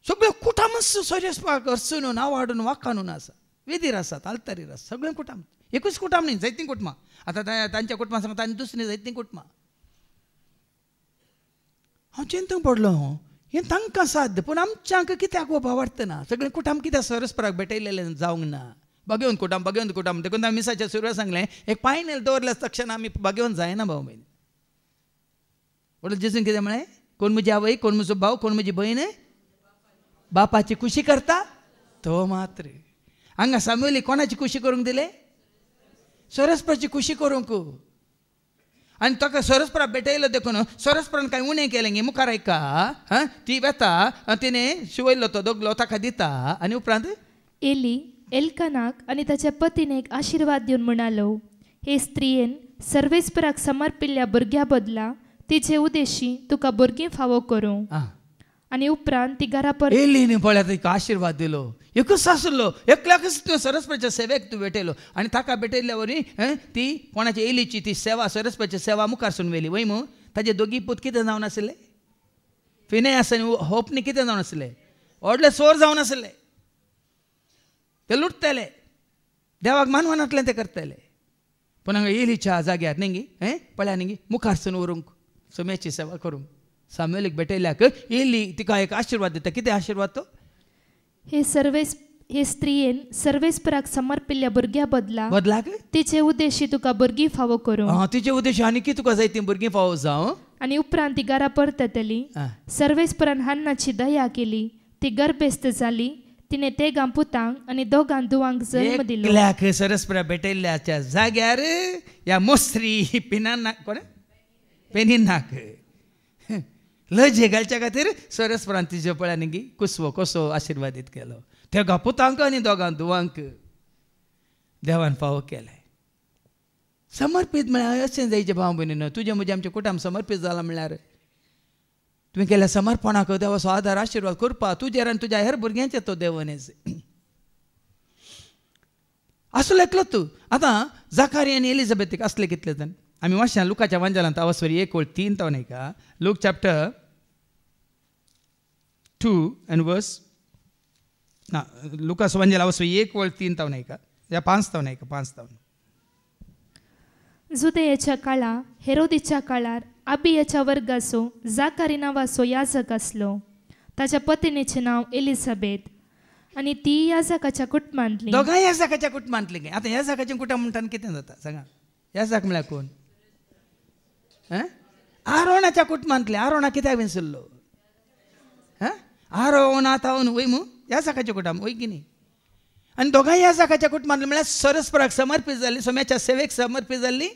सगळे कुटाम सरस्पराक अर्सून नांव हाडून वाखाणून आसा वेदीर आसात आल्तारीर आसा सगळे कुटाम एकूच कुटाम न्ही जायतीं कुटुंबां. आतां तांच्या कुटुंबां सांगता आनी दुसरीं जायतीं कुटुंबां. हांव चिंतूंक पडलो हें तांकां साध्य पूण आमच्यांक कित्याक वावरतना सगळें कुटाम कित्याक सरस्पराक भेटयलेलें जावंक ना. भगवंत कुटाम देखून हांवें मिसाच्या सुरवात सांगलें एक पायनेल दवरल्या तक्षण आमी भगवंत जायना भाव भयण. म्हणून जेजून कितें म्हळें कोण म्हजी आवय कोण म्हजो भाव कोण म्हजी भयण बापाची खुशी करता तो मात्र. हांगा सामुएली कोणाची खुशी करूंक दिले सरस्पराची खुशी करूंक. आनी ताका सरस्परा भेटयलो देखून सरस्परान कांय उणें केलें गे मुखार ऐका ती वेता तिणें शिवयल्लो तो दगलो ताका दिता आनी उपरांत एली एल्कानाक आनी ताच्या पतीन एक आशिर्वाद दिवन म्हणालो हे स्त्रियेन सर्वेस्पराक समर्पिल्ल्या भुरग्या बदला तिचे उद्देशी तुका भुरगीं फावो करूं. आनी उपरांत ती घरा परत एलीन पळय तिका आशिर्वाद दिलो एकूच आसलो एकल्याकच तूं सरस्वराच्या सेवेक तूं भेटयलो आनी ताका भेटयल्ल्या वरी ती कोणाची एलीची ती सेवा सरस्वराची सेवा मुखार सून व्हेली वय मू ताजे दोगी पूत कितें जावन आसले फिनेयास आनी होपनी कितें जावन आसले व्हडले चोर जावन आसले. ते लुटतले देवाक मानवनांतलें ते करतले पूण हांगा एलीच्या जाग्यार न्ही पळया न्ही मुखार सून व्हरूंक सोम्याची सेवा करूंक सामुएलीक भेटयल्याक एली तिका एक आशिर्वाद दिता. कितें आशिर्वाद तो हे स्त्रियेन सर्वेस्पराक समर्पिल्ल्या भुरग्या बदलाक तिचे उद्देशी तुका भुरगीं फावो करूं. तिचे उद्देशी आनी कितें तुका जाय ती भुरगीं फावो जावं. आनी उपरांत ती घरा परततली. सर्वेस्परान हन्नाची दया केली ती गर्भेस्त जाली तिने तेगां पुतांक आनी दोगां धुवांक जल्म दिलो. एकल्याक सरस्परा भेटयल्ल्याच्या जाग्यार ह्या मोस्त्री पिनाक कोण पेनिनाक लजे घालच्या खातीर सरस्परान तिजे पळयानी कुसवो कसो आशिर्वादीत केलो. तेगा पुतांक आनी दोगां धुवांक देवान फावो केले. समर्पीत म्हळ्यार अशें जायचे भाव भयणीनो, तुजे म्हजे आमचे कुटुंब समर्पीत जाला म्हळ्यार तुवें केल्या समर्पणाक देवाचो आदार आशिर्वाद करपा तुजेर आनी तुज्या हेर भुरग्यांचेर तो देवनेज असलो एकलोच तूं. आतां जाकारी आनी एलिझाबेथीक असले कितले जाण आमी वाचल्या लुकाच्या वांजलांत अवस्वरी 1:3 तो न्हय का. लूक चॅप्टर 2 and verse ना लुकास वांजल अवस्वरी 1:3 तो न्हय का या 5 तो न्हय का 5 तो. जुदेयाच्या काळार हेरोदीच्या काळार आबियाच्या वर्गाचो जाकारी नांवाचो याजक आसलो. ताच्या पत्नीचें नांव एलिझाबेथ आनी ती याजकाच्या कुटुंबांतली. दोगांय याजकाच्या कुटुंबांतली गे. आतां याजकाचें कुटुंब म्हणटा कितें जाता सांगा. याजक म्हळ्यार कोण? आरोणाच्या कुटुंबांतले. आरोणा कित्याक विसरलो? आरोन आतावन वय मू याजकाचें कुटुंब वय की न्ही. आनी दोगांय याजकाच्या कुटुंबांतले म्हळ्यार सरस्पराक समर्पीत जाल्ली, सोम्याच्या सेवेक समर्पीत जाल्ली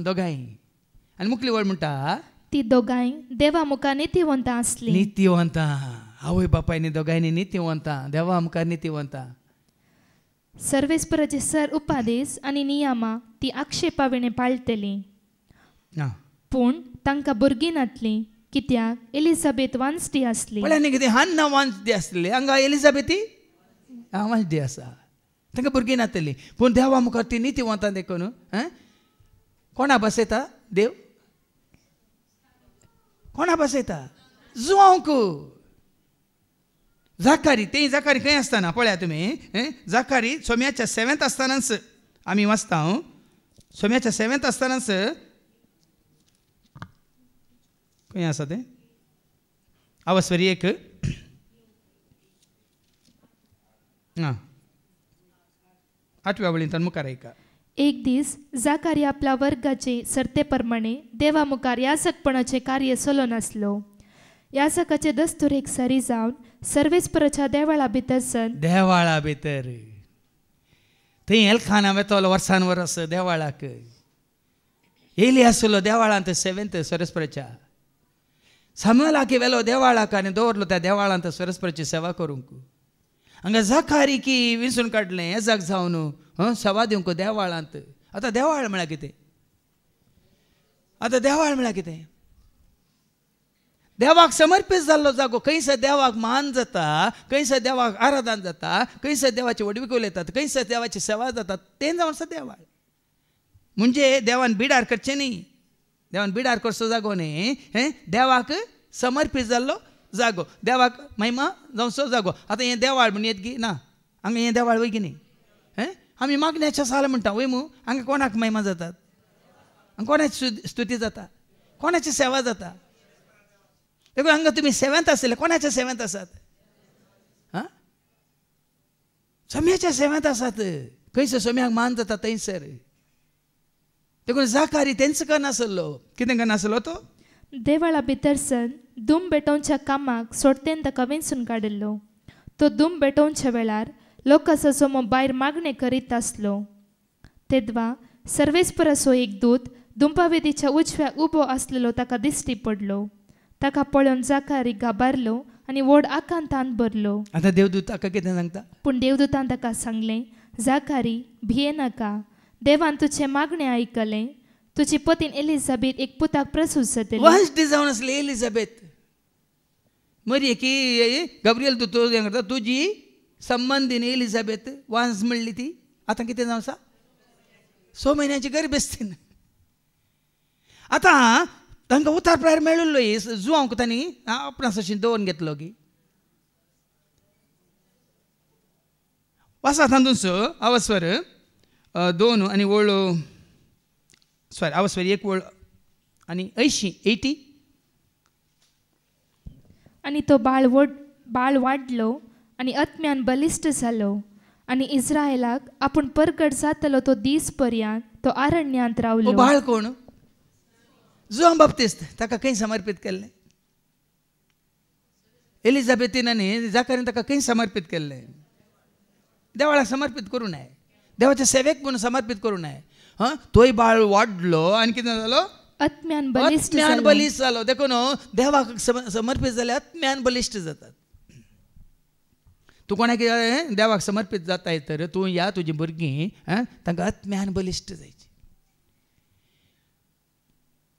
दोगांय. आनी मुखली वळ म्हणटा ती दोगांय देवा मुखार नितीवंतां आसली. नितीवंतां आवय बापायनी दोगांयनी नितीवंतां देवा मुखार नितीवंतां. सर्वेस्पराचे सर उपादेश आनी नियमां ती आक्षेपाविणे पाळटली. पूण तांकां भुरगीं नातलीं कित्याक एलिझाबेथ वांसटी आसली. म्हळ्यार कितें हान्ना वांसटी आसली हांगा एलिझाबेथी वांसटी आसा तांकां भुरगीं नातलीं. पूण देवा मुखार ती नितीवंतां देखून कोणा बसयता देव? कोणा बसयता? जुवांक. जाकारी तें जाकारी खंय आसतना पळया तुमी जाकारी सोम्याच्या 7th आसतनाच आमी वाचता. सोम्याच्या 7th आसतनाच खंय आसा तें अवस्वरी 1 8व्या वळींतल्यान मुखार ऐका. एक दीस जाकारी आपल्या वर्गाचे सर्ते प्रमाणे देवा मुखार याजकपणाचे कार्य चलो नासलो. याजकाचे दस्तुरेक सरी जावन सर्वेस्पराच्या देवाळा भितर सन देवाळा भितर थंय एलखाना वेतलो वर्सान वर्स देवाळाक. येयली आसलो देवाळांत 7th सरस्पराच्या. सामुएलाक वेलो देवाळाक आनी दवरलो त्या देवाळांत सरस्पराची सेवा करूंक. हांगा जाकारी की विंचून काडलें येजाक जावन सेवा दिवंक देवाळांत. आतां देवाळ म्हळ्यार कितें? आतां देवाळ म्हळ्यार कितें? देवाक समर्पीत जाल्लो जागो. खंयसर देवाक मान जाता, खंयसर देवाक आराधन जाता, खंयसर देवाची वडवीक उलयतात, खंयसर देवाची सेवा जाता तें जावन आसा देवाळ. म्हणजे देवान बिडार करचें न्ही. देवान बिडार करचो जागो न्ही. देवाक समर्पीत जाल्लो जागो, देवाक महिमा जावचो जागो. आतां हें देवाळ म्हण येत गी ना हांगा हें देवाळ वय की न्ही. आमी मागण्याच्या साल म्हणटा वय मू. हांगा कोणाक महिमा जातात? कोणाची स्तुती जाता? कोणाची सेवा जाता? देखून हांगा तुमी 7th आसले कोणाच्या 7th आसात? सोम्याच्या 7th आसात. खंयसर सोम्याक मान जाता थंयसर. देखून जाकारी तेंच करनासलो. कितें करनासलो तो? देवाळा भितर सन धूम पेटोवच्या कामाक सोडतेन ताका वेंचून काडिल्लो. तो धूम पेटोवच्या वेळार लोकांचो समूह भायर मागणे करीत आसलो. तेदवा सर्वेस्पराचो एक दूत धुंपावेदीच्या उजव्याक उबो आसलेलो ताका दिश्टी पडलो. ताका पळोवन जाकारी गाबारलो आनी व्हड आकांतान भरलो. आतां देवदूत ताका कितें सांगता? पूण देवदूतान ताका सांगलें, जाकारी भिये नाका. देवान तुजें मागणें आयकलें. तुजी पत्नी एलिझाबेथ एक पुताक प्रसूत जातली. वांसटी जावन आसली एलिझाबेथ. मरी की गब्रियल दूत तुजी संबंदीन एलिझाबेथ वांस म्हणली ती. आतां कितें जावन आसा? 6 म्हयन्याची गर्भस्थीन. आतां तांकां उतार प्रायर मेळिल्लो जुवांक तांणी आपणास अशें दवरून घेतलो की. वाचा तातूंच अवस्वर 2 आनी वळ अवस्वर 1 आनी 80. आनी तो बाळ वाडलो आनी आत्म्यान बलिश्ट जालो. आनी इस्रायलाक आपूण परगट जातलो तो दीस पर्यंत तो आरण्यांत रावलो. बाळ कोण? जुआन बाप्तिस्त. ताका खंय समर्पीत केल्लें? एलिझाबेथीन न्ही जाकारीन ताका खंय समर्पीत केल्लें, देवाळाक समर्पीत करूं नये, देवाच्या सेवेक म्हणून समर्पीत करूं नये. तोय बाळ वाडलो आनी कितें जालो, आत्म्यान बलिश्ट जालो. देखून देवाक समर्पीत जाले आत्म्यान बलिश्ट जातात. तूं कोणाक देवाक समर्पीत जाताय तर तूं ह्या तुजी भुरगीं तांकां आत्म्यान बलिश्ट जायची.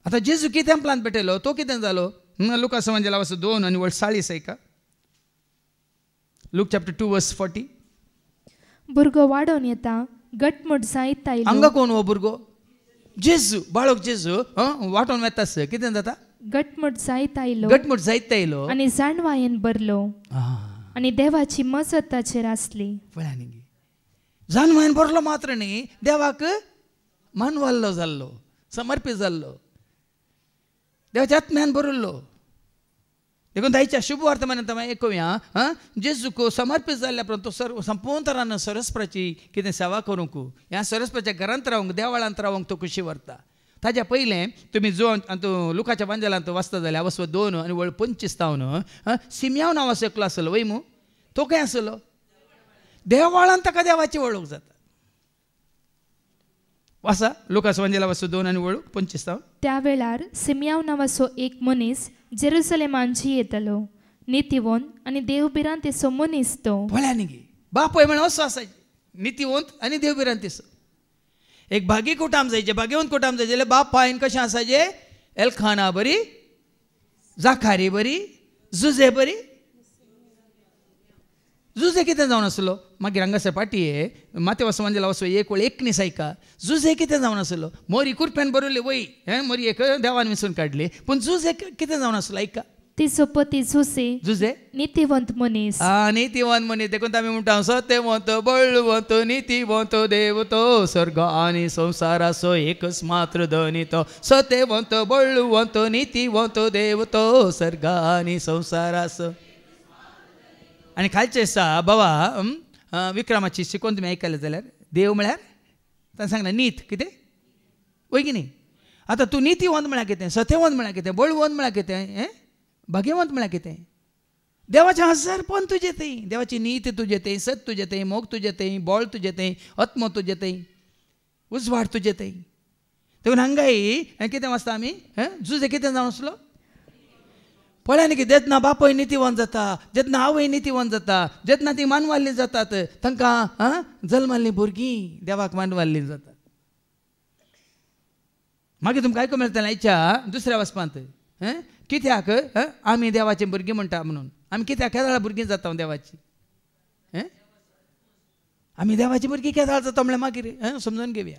आतां जेजू कितें टेंपलांत पेटयलो, तो कितें जालो, लुका संवंजला 2 आनी 40 ऐका. लूक चॅप्टर 2 वर्स 40. भुरगो वाडोवन येता, घटमूट जायत आयलो. हांगा कोण हो भुरगो, जेजू, बाळक जेजू वाटोवन येतास कितें जाता, घटमूट जायत आयलो, घटमूट जायत आयलो आनी जाणवायेन भरलो आनी देवाची मजत ताचेर आसली. जाणवायेन भरलो मात्र न्ही, देवाक मानवाल्लो जाल्लो, समर्पीत जाल्लो, देवाच्या आत्म्यान भरिल्लो. देखून दायच्या शुभ वर्तमानांत आमी आयकुया, जेजूक समर्पीत जाल्ल्या उपरांत तो संपूर्ण तरान सरस्वराची कितें सेवा करूंक, ह्या सरस्वराच्या घरांत रावंक, देवाळांत रावंक तो खुशी व्हरता. ताच्या पयलें तुमी जो लुकाच्या बांजलांत वाचता जाल्यार 2 आनी 25 सिमियाव नांवाचो एकलो आसलो वय मू, तो खंय आसलो, देवाळांत ताका देवाची वळख जाता. वाचा लुकाच्या बांजला 2 आनी 25. त्या वेळार सिमियाव नांवाचो एक मनीस जेरुसलेमांची येतलो, नितीवंत आनी देवबिरांतेचो मनीस तो. पळयानी बापय म्हण असो आसाय, नितीवंत आनी देवबिरांतेचो. एक भागी कुटाम जायचे, भाग्यवंत कुटाम जायचे जाल्यार बाप पायन कशें आसाचे, एलखाना बरी, जाखारी बरी, जुजे बरी. जुजे कितें जावन आसलो, मागीर हांगासर पाटये मातेव संवंजला 1:19 ऐका. जुजे कितें जावन आसलो, मोरी कुरप्यान बरयली वय, मोरी एक देवान विसरून काडली, पूण जुजे कितें जावन आसलो ऐका. तिचो पती जुजे नितीवंत मनीस. नितीवंत मनीस. देखून आमी म्हणटा सत्यवंत, बळवंत, नितीवंत देव तो, स्वर्ग आनी संसाराचो एकच मात्र धनी तो. सत्यवंत, बळवंत, नितीवंत देव तो, स्वर्ग आनी संसाराचो. आनी खालचे आसा बाबा विक्रमाची शिकोवन तुमी आयकले जाल्यार देव म्हळ्यार ताणें सांगलें नीत, कितें वय की न्ही. आतां तूं नितीवंत म्हळ्यार कितें, सत्यवंत म्हळ्यार कितें, बळवंत म्हळ्यार कितें, भाग्यवंत म्हळ्यार कितें. देवाचें हजारपण तुजें थंय, देवाची नीत तुजें थंय, सत तुजें थंय, मोग तुजें थंय, बळ तुजें थंय, आत्म तुजें थंय, उजवाड तुजें थंय. देखून हांगाय कितें वाचता आमी, जुजे कितें जावन आसलो, पळयानी की जेन्ना बापय नितीवंत जाता, जेन्ना आवय नितीवंत जाता, जेन्ना ती मानवाल्लीं जातात, तांकां जल्माल्लीं भुरगीं देवाक मानवाल्लीं जातात. मागीर तुमकां आयकूंक मेळटलें आयच्या दुसऱ्या वचपांत, कित्याक आमी देवाचीं भुरगीं म्हणटा म्हणून, आमी कित्याक केदाळ भुरगीं जाता देवाची, आमी देवाची भुरगीं केदाळ जाता म्हळ्यार मागीर समजून घेवया.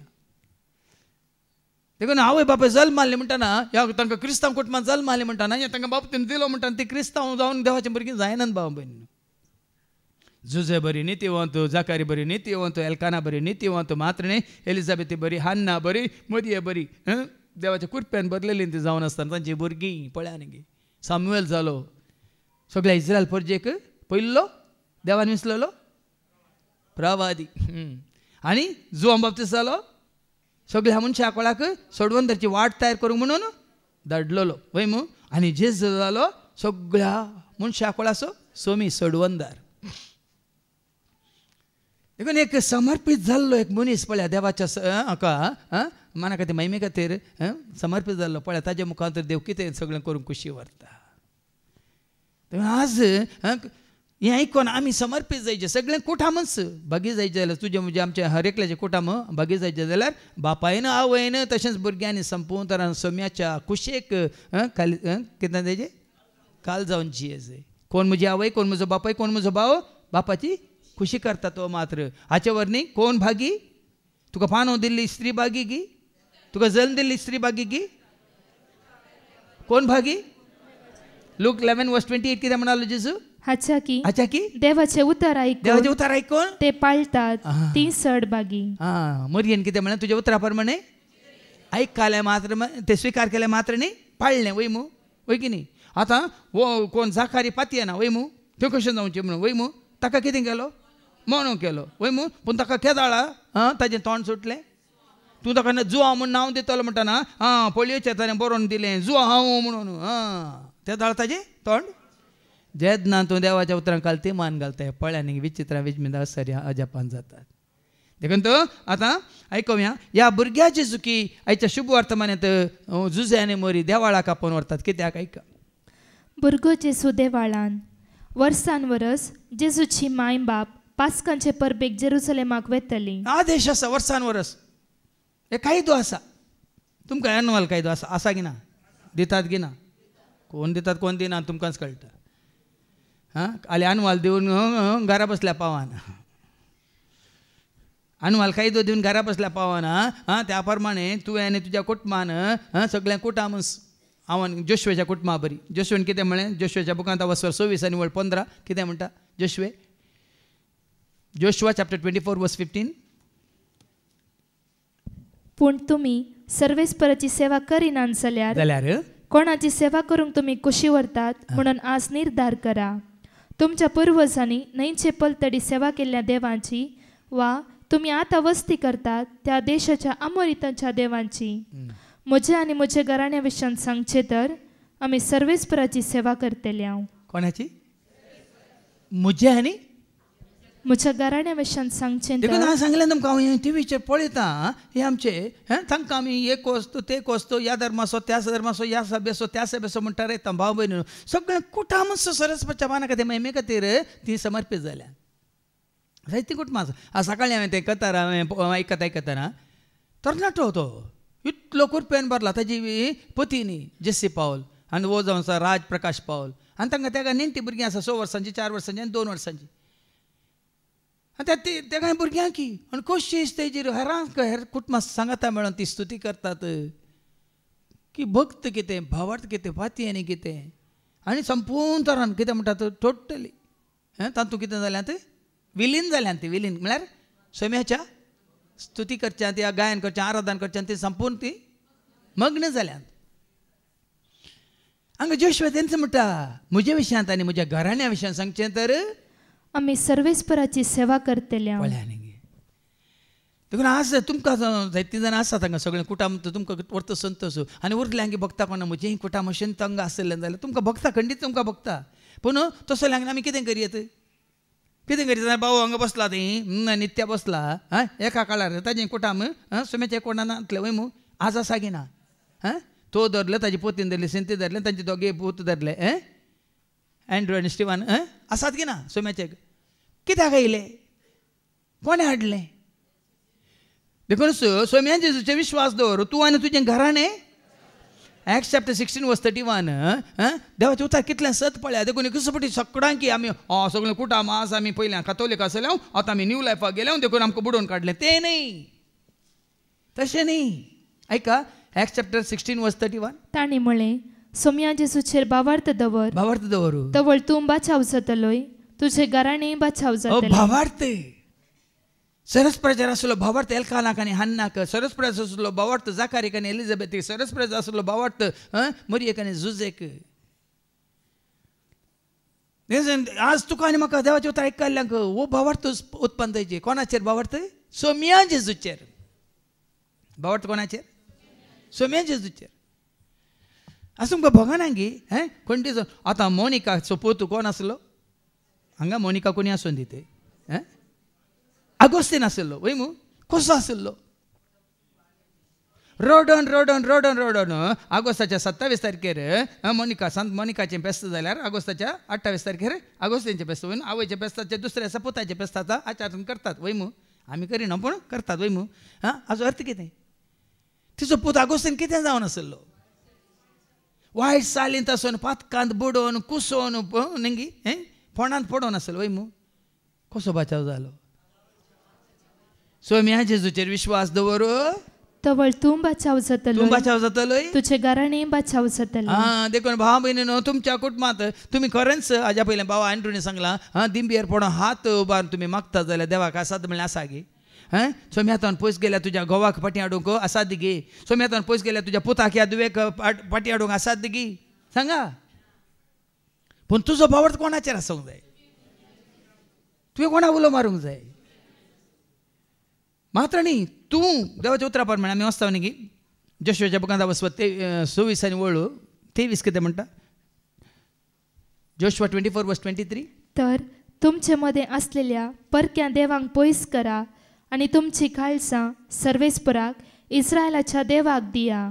देखून आवय बापूय जल्म मारले म्हणटाना, ह्या तांकां क्रिस्तांव कुटुंबांत जल्म मारले म्हणटाना, ह्या तांकां बापूतीन दिलो म्हणटाना ती क्रिस्तांव जावन देवाचीं भुरगीं जायनात भाव भयण. जुजे बरी नितीवंत, जाकारी बरी नितीवंत, एलकाना बरी नितीवंत, मात्र न्ही एलिझाबेथी बरी, हान्ना बरी, मरिये बरी, देवाच्या कुरप्यान बदलेलीं ती जावन आसतना तांची भुरगीं. पळया न्ही सामुएल जालो, सगळ्या इस्रायल परजेक पयलो देवान विसलेलो प्रवादी. आनी जुआन बाप्तिस्त जालो, सगळ्या मनशा कोळाक सोडवंदाची वाट तयार करूंक म्हणून धाडलेलो वय मू. आनी जेजू जालो सगळ्या मनशा कोळाचो सोमी सोडवंदार. देखून एक समर्पीत जाल्लो एक मनीस पळया देवाच्या हाका मना खातीर महिमे खातीर समर्पीत जाल्लो पळया, ताजे मुखांतर देव कितें सगळें करूंक खुशी व्हरता. देखून आज हें आयकोन आमी समर्पीत जायचे, सगळें कुटामच भागी जायचे जाल्यार, तुजे म्हणजे आमचे हर एकल्याचे कुटाम भागी जायचे जाल्यार बापायन आवयन तशेंच भुरग्यांनी संपूर्ण तरान सोम्याच्या कुशेक कितें तेजे काल जावन जियेजे. कोण म्हजी आवय, कोण म्हजो बापाय, कोण म्हजो भाव, बापाची खुशी करता तो मात्र. हाचे वरनी कोण भागी, तुका पानो दिल्ली स्त्री भागी गी, तुका जल्म दिल्ली स्त्री भागी गी, कोण भागी. लूक 11:28 कितें म्हणालो जेजू, हाच्या की देवाचे उतर ऐकून ते पाळटात ती चड बागी. मरियन कितें म्हळें, तुजे उतरा प्रमाणे आयकले मात्र ते स्विकार केले मात्र न्ही पाळलें वय मू, वय की न्ही. आतां वो कोण जाखारी पातये ना वय मू, त्यो कशें जावचें म्हणून वय मू, ताका कितें केलो, मरणो केलो वय मू. पूण ताका केदाळा ताजें तोंड सुटलें. तूं ताका जुआ म्हूण नांव दितलो म्हणटाना पळयोचें ताणें बरोवन दिलें जुआ हांव म्हणून, तेदाळ ताजें तोंड. जेदना तूं देवाच्या उतरांक घाल ती मान घालताय पळ्यांनी विचित्रां विजमिंदा सर अजापान जातात देखून तो आतां आयकुया ह्या भुरग्याची चुकी आयच्या शुभ वर्तमानांत जुजे आनी मोरी देवाळाक आपोवन व्हरतात कित्याक आयका भुरगो जेजू देवाळान वर्सान वरस जेजूची माय बाप पास्कांचे परबेक जेरुसलेमाक वेतली आदेश आसा वर्सान वरस हे कायदो आसा तुमकां एनुअल कायदो आसा की ना दितात की ना कोण दितात कोण दिना तुमकांच कळटा हां आले एनुअल दिवन घरा बसल्या पावान एनुअल कायदो दिवन घरा बसल्या पावाना हां त्या प्रमाणे तुवें आनी तुज्या कुटुंबान सगळ्या कुटामस हांव जोशवेच्या कुटुंबा बरी जोशवेन कितें म्हळें जोशवेच्या बुकांत वचवर 26 आनी 15 कितें म्हणटा जोशवे जोशुआ चॅप्टर 24 वर्स 15 पूण तुमी सर्वेस्पराची सेवा करिनात जाल्यार कोणाची सेवा करूंक तुमी कशी व्हरतात म्हणून आज निर्धार करा तुमच्या पुर्वजांनी न्हंयचे पलतडी सेवा केल्ल्या देवांची वा तुमी आतां वस्ती करतात त्या देशाच्या अमोरितांच्या देवांची म्हजे आनी म्हज्या घराण्या विशयान सांगचे तर आमी सर्वेस्पराची सेवा करतले हांव कोणाची म्हजे आनी म्हज्या घराण्या विशयान सांगचे देखून हांवें सांगलें तुमकां हांव टीव्हीचेर पळयता हे आमचे तांकां आमी एक वस्तू ते वस्तू ह्या धर्माचो त्या धर्माचो ह्या सभेचो त्या सभेचो म्हणटा रे भाव भयण सगळें कुटामस सरस्वच्या पाना खातीर महिमे खातीर ती समर्पीत जाल्या जायती कुटुंबां आसा सकाळीं हांवें तें कतार हांवें आयकताना तरणाटो तो इतलो कुरपेन भरला ताजी पती न्ही जेसी पावल आनी वो जावन आसा राज प्रकाश पावल आनी तांकां तेका नेणटी भुरगीं आसा 6 वर्सांची 4 वर्सांची आनी 2 वर्सांची आनी तेका भुरग्यां की आनी कशी तेजेर हेर कुटुंबां सांगाता मेळोन ती स्तुती करतात की भक्त कितें भावार्थ कितें पाती आनी कितें आनी संपूर्ण तरान कितें म्हणटात टोटली तातूंत कितें जाल्यात विलीन जाल्यात ती विलीन म्हळ्यार सोम्याच्या स्तुती करच्यान ती गायन करचें आराधन करच्यान ती संपूर्ण ती मग्न जाल्यात हांगा जोशुआ तेंच म्हणटा म्हज्या विशयांत आनी म्हज्या घराण्या विशयान सांगचें तर आमी सर्वेस्पराची सेवा करतले हांव देखून आज तुमकां जायतीं जाणां आसात हांगा सगळें कुटाम तुमकां व्हरता संतोश आनी उरल्यांक भक्ता कोणा म्हजें कुटाम अशें तंग आसलें जाल्यार तुमकां भक्ता खंडीत तुमकां भक्ता पूण तसो लागना आमी कितें करयत कितें करीत भाऊ हांगा बसला थंय नित्या बसला एका काळार ताजें कुटाम सोम्याचें कोणान नातलें वय मू आज आसा की ना तो धरलो ताजी पोतीन धरली सिंती धरलें तांचे दोगे पूत धरले एंड्रू आनी स्टिवान आसात की ना सोम्याचे कित्याक येयले कोणें हाडलें देखून सोम्या जेजूचे विश्वास दवर तूं आनी तुजें घराणें Acts chapter 16 verse 31 देवाचें उतर कितलें सत पळया देखून कसपटी सगळ्यांक की आमी सगळें कुटाम आज आमी पयल्या कातोलीक आसले आतां आमी न्यू लायफाक गेले देखून आमकां बुडोवन काडलें तें न्ही तशें न्ही ऐका Acts chapter 16 verse 31 ताणी म्हळें सोम्या जेजूचेर भावार्थ दवर तवळ तूं बाचाव जातलोय तुजे घराणें बाचाव जातलें भावार्थ सरस्प्रजार आसलो भावार्थ एल्कानाक आनी हन्नाक सरस्प्रज आसलो भावार्थ जाकारीक आनी एलिझाबेथीक सरस्प्रज आसलो भावार्थ मरियेक आनी जुजेक आज तुका आनी म्हाका देवाचें उतर आयकल्ल्यांक वो भावार्थ उत्पन्न जायचे कोणाचेर भावार्थ सोम्या जेजूचेर भावार्थ कोणाचेर सोम्या जेजूचेर असं तुमकां भोगनांगी खंयची आतां मोनिकाचो पोतू कोण आसलो हांगा मोनिका कोणी आसून दिते आगोस्तीन आसलो वय मू कसो आसलो रडोन आगोस्ताच्या 27 तारखेर मोनिकाचें फेस्त जाल्यार आगोस्ताच्या 28 तारखेर आगोस्तीनचें फेस्त वय आवयच्या फेस्ताच्या दुसऱ्या आसा पुताच्या फेस्ताचा आचरण करतात वय मू आमी करिना पूण करतात वय मू हाजो अर्थ कितें तिचो पूत आगोस्तीन कितें जावन आसलो वायट सालींत आसून पातकांत बुडोवन कुसोवन न्ही फोंडांत पडोवन आसलो वय मू कसो बचाव जालो सोम्या जेजूचेर विश्वास दवर तवळ तूं बाचाव जातलोय तुजे घराणें बाचाव जातलें देखून भाव भयणीनो तुमच्या कुटुंबांत तुमी खरेंच हाज्या पयलें भाव एंड्रूनी सांगलां दिंबयेर पडोवन हात उबारून तुमी मागता जाल्यार देवाक आसात म्हणल्यार आसा गे सोम्यातान पयस गेल्यार तुज्या घोवाक फाटीं हाडूंक आसात गे सोम्यातान पयस गेल्यार तुज्या पुताक ह्या दुवेक फाटीं हाडूंक आसात गे सांगा पूण तुजो भावार्थ कोणाचेर आसूंक जाय तुवें कोणाक उलो मारूंक जाय मात्र न्ही तूं देवाच्या उतरा प्रमाणे आमी वचता न्ही की जोशुआच्या बुकांत वचप 26 आनी 23 कितें म्हणटा जोशुआ 24:23. तर तुमचे मध्ये असलेल्या परक्या देवांक पयस करा आणि तुमची खालसां सर्वेस्पराक इस्रायलाच्या देवाक दिया.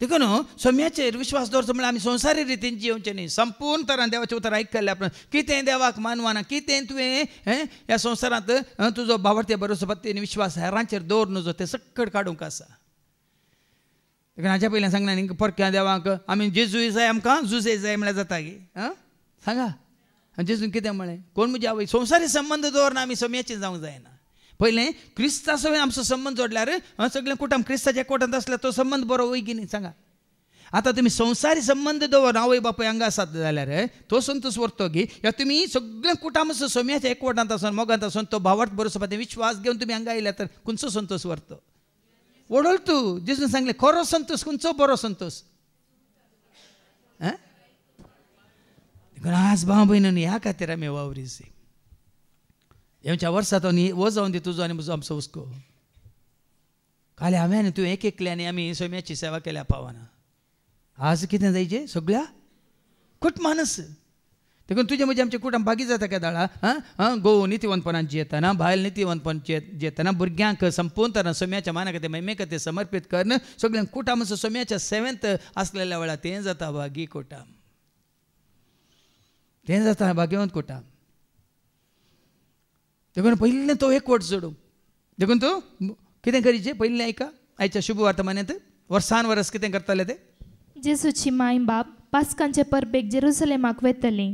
देखो न्हू सोम्याचेर विश्वास दवरचो म्हळ्यार आमी संवसारी रितीन जिवचे न्ही. संपूर्ण तरान देवाचें उतर आयकलें आपण. कितें देवाक मानवाना, कितें तुवें ह्या संवसारांत तुजो भावार्थी भरोसो पत्ती विश्वास हेरांचेर दवर न्हू तें सकट काडूंक आसा. देखून हाच्या पयलीं सांगना न्ही परक्या देवाक आमी जेजूय जाय आमकां जुजे जाय म्हळ्यार जाता गे. सांगा जेजून कितें म्हळें कोण म्हजी आवय. संवसारी संबंद दवरना आमी सोम्याचें जावंक जायना. पयलें क्रिस्ता सवय आमचो संबंद जोडल्यार सगळें कुटुंब क्रिस्ताच्या एकवटांत आसल्यार तो संबंद बरो वय की न्ही. सांगा आतां तुमी संवसारी संबंद दवर आवय बापूय हांगा आसात जाल्यार तो संतोश व्हरतो गी या तुमी सगळें कुटुंब सोम्याच्या एकवटांत आसून मोगांत आसून तो भावार्थ बरोसो पाती विश्वास घेवन तुमी हांगा आयल्या तर खंयचो संतोश व्हरतो. ओडोल तूं जेजून सांगलें खरो संतोश खंयचो बरो संतोश. आज भाव भयणांनी ह्या खातीर आमी वावरीचे हेच्या वर्सांत वो जावन दी तुजो आनी म्हजो आमचो हुस्को. काल हांवें आनी तूं एक एकल्यानी आमी सोम्याची सेवा केल्या पावना. आज कितें जायचें सगळ्या कुटुंबानच. देखून तुजे म्हजे आमचे कुटुंब बागी जाता काय दाळा घोव नितीवंतपणान जियेतना बायल नितीवंतपण जियेतना भुरग्यांक संपूर्ण तरान सोम्याच्या माना खातीर महिमे खातीर समर्पीत करून सगळ्यांक कुटुंब सोम्याच्या सेवेंत आसलेल्या वेळार तें जाता बागी कुटुंब. तें जाता भाग्यवंत कुटुंब. देखून पयलें तो एकवट जोडूं. देखून तूं कितें करीचें पयलें आयका आयच्या शुभ वर्तमानांत वर्सान वर्स कितें करतले ते. जेजूची माय बाप पास्कांचे परबेक जेरुसलेमाक वेतली.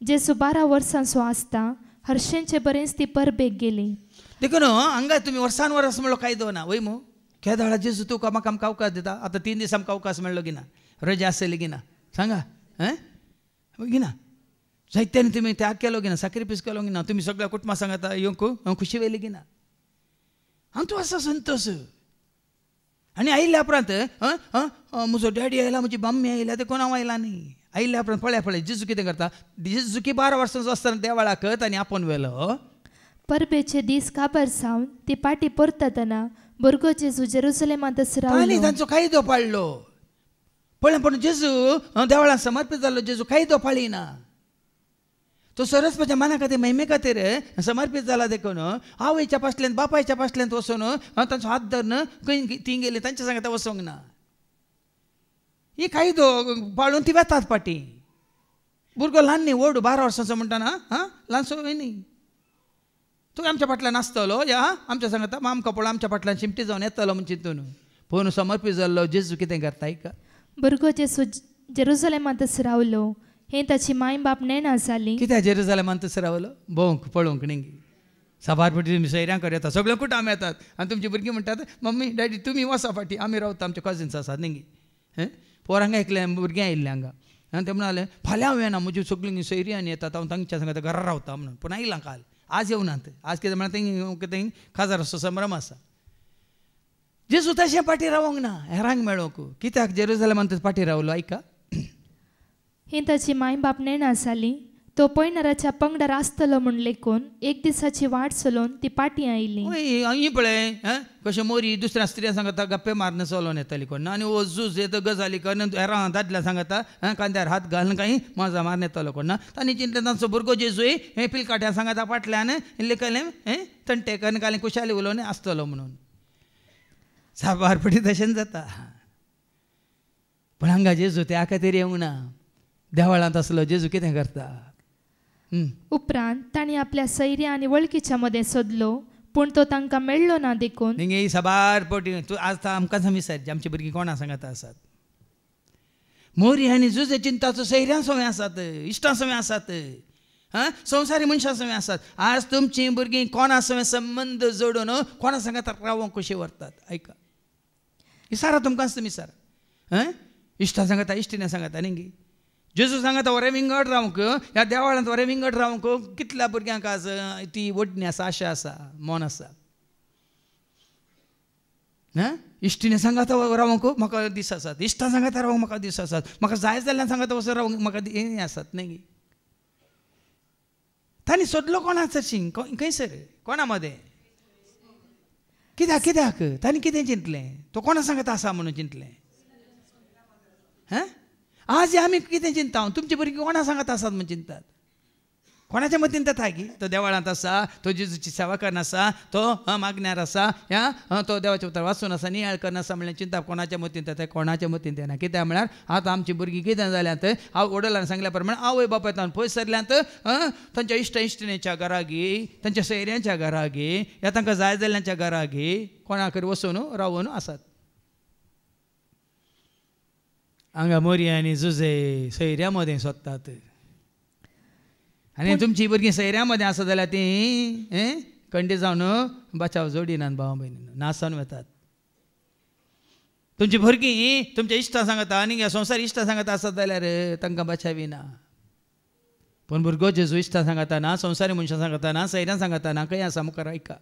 जेजू 12 वर्सांचो आसता हर्शेंचे बरेंच ती परबेक गेली. देखून हांगा तुमी वर्सान वर्स म्हणलो कायदो ना वय मू. केदाळा जेजू तुका म्हाका आमकां अवकाश दिता. आतां 3 दीस आमकां अवकाश मेळ्ळो गिना रजा आसली गिना. सांगा गिना जायत्यांनी तुमी त्याग केलो गिना सॅक्रिफायस केलो गिना. तुमी सगळ्या कुटुंबा सांगात येवंक खुशी वेली गिना. हांव तूं आसा संतोश. आनी आयिल्ल्या उपरांत म्हजो डॅडी आयला म्हजी मम्मी आयल्या ते कोण हांव आयला न्ही. आयिल्ल्या उपरांत पळय जेजू कितें करता. जेजू की 12 वर्सांचो आसतना देवाळाकत आनी आपोवन व्हेलो. परबेचे दीस काबार सावन ती पाटी परतना भुरगो जेजू जेरुसलेमांत रावलो. तांचो कायदो पाळलो. पळय पूण जेजू देवाळांत समर्पीत जाल्लो जेजू कायदो पाळिना. तो सरस्वतीच्या मना खातीर महिमे खातीर समर्पीत जाला. देखून आवयच्या पासल्यान बापायच्या पासल्यान वचून तांचो हात धरून खंय ती गेली तांच्या सांगात वचोंक ना. ही कायदो पाळून ती वेतात पाटी. भुरगो ल्हान न्ही व्हड 12 वर्सांचो म्हणटाना ल्हानसो न्ही. तूं आमच्या फाटल्यान आसतलो या आमच्या सांगात आमकां पळोवन आमच्या फाटल्यान चिमटी जावन येतलो म्हणून चिंतून पूण समर्पीत जाल्लो जेजू कितें करता आयका. भुरगो जेजू जेरुसलेमांत रावलो. हे ताची माय बाप नेणा जाली. कित्याक जेरुसलेमांत रावलो भोंवक पळोवंक न्ही. साबार फाटी तुमी सयऱ्यां कडेन येता सगळे कुटुंब येतात आनी तुमची भुरगीं म्हणटात मम्मी डॅडी तुमी वसा फाटी आमी रावता आमचे कजिन्स आसात न्ही. पोरांक एकलें भुरगें आयिल्लें हांगा आनी ते म्हणाले फाल्यां हांव येना म्हजी सगळीं सयरीं आनी येतात हांव तांच्या सांगात घरा रावता म्हणून. पूण आयलां काल आज येवनात. आज कितें म्हळ्यार थंय काजार असो संभ्रम आसा. जेजू तशें पाटी रावंक ना हेरांक मेळोंक. कित्याक जेरुसलेमांत पाटी रावलो आयका. ही ताची माय बाप नेणा जाली. तो पयणाराच्या पंगडार आसतलो म्हूण लेखून एक दिसाची वाट चलोवन ती पाटी आयली. ही पळय कशें मोरी दुसऱ्या स्त्रिया सांगता गप्पे मारन चलोवन येताली कोण आनी वो झूज येता गजाली करून हेरां दादल्या सांगता कांद्यार हात घालून काही माझा मारन येतलो कोण ना. तांणी चिंतलें तांचो भुरगो जेजूय हे पिलकाट्या सांगता फाटल्यान लेखलें तंटे करून काली कुशाली उलोवन आसतलो म्हणून. साबार पटी तशें जाता. पूण हांगा जेजू त्या खातीर येवंक ना. देवाळांत आसलो जेजू कितें करता. उपरांत तांणी आपल्या सैऱ्या आनी वळखीच्या मदें सोदलो पूण तो तांकां मेळ्ळो ना. देखून ही साबार पटी तूं आज आमकां विचारची आमची भुरगीं कोणा सांगात आसात. मोरी आनी जुजे चिंताचो सैऱ्यां सवय आसात इश्टां सवय आसात संवसारी मनशां सवय आसात. आज तुमचीं भुरगीं कोणा सवय संबंद जोडून कोणा सांगात रावंक कशें व्हरतात. आयका विचारा तुमकांच तुमी विचारा. इश्टां सांगता इश्टिण्या सांगता न्ही. जेजू सांगता वरें विंगड रावंक ह्या देवाळांत वरें विंगड रावंक कितल्या भुरग्यांक आज ती वडणी आसा आशा आसा मोन आसा. इश्टिणे सांगता रावंक म्हाका दीस आसात. इश्टां सांगता रावंक म्हाका दीस आसात. म्हाका जाय जाल्ल्यान सांगता वचून रावंक म्हाका हें आसात न्ही. तांणी सोदलो कोणाच खंयसर कोणा मदें कित्याक कित्याक तांणी कितें चिंतलें. तो कोणा सांगता आसा म्हणून चिंतलें. आज आमी कितें चिंता तुमची भुरगीं कोणा सांगत आसात म्हण चिंतात कोणाच्या मतीन तें की तो देवळांत आसा तो जेजूची सेवा करना आसा तो मागण्यार आसा तो देवाचें उतर वाचून आसा नियाळ करना आसा म्हणल्यार चिंता कोणाच्या मतीन तें कोणाच्या मतीन तें ना कित्याक म्हळ्यार आतां आमची भुरगीं कितें जाल्यांत हांव वडलांनी सांगल्या प्रमाणे आवय बापायतान पयस सरल्यांत तांच्या इश्टिणीच्या घरा गे तांच्या सयऱ्यांच्या घरा गे या तांकां जाय जाल्ल्यांच्या घरा गे कोणाकरी वचून रावून आसात हांगा मोरया आनी जुजे सयऱ्या मदें सोदतात आनी तुमची भुरगीं सयऱ्या मदें आसा जाल्यार तीं कंडी जावन बचाव जोडिनात भाव भयणीन नासन वतात तुमची भुरगीं तुमच्या इश्टा सांगता आनी संवसार इश्टा सांगता आसत जाल्यार तांकां बचाविना पूण भुरगो जेजू इश्टा सांगता ना संवसारी मनशां सांगता ना सयऱ्यां सांगता ना खंय आसा मुखार ऐका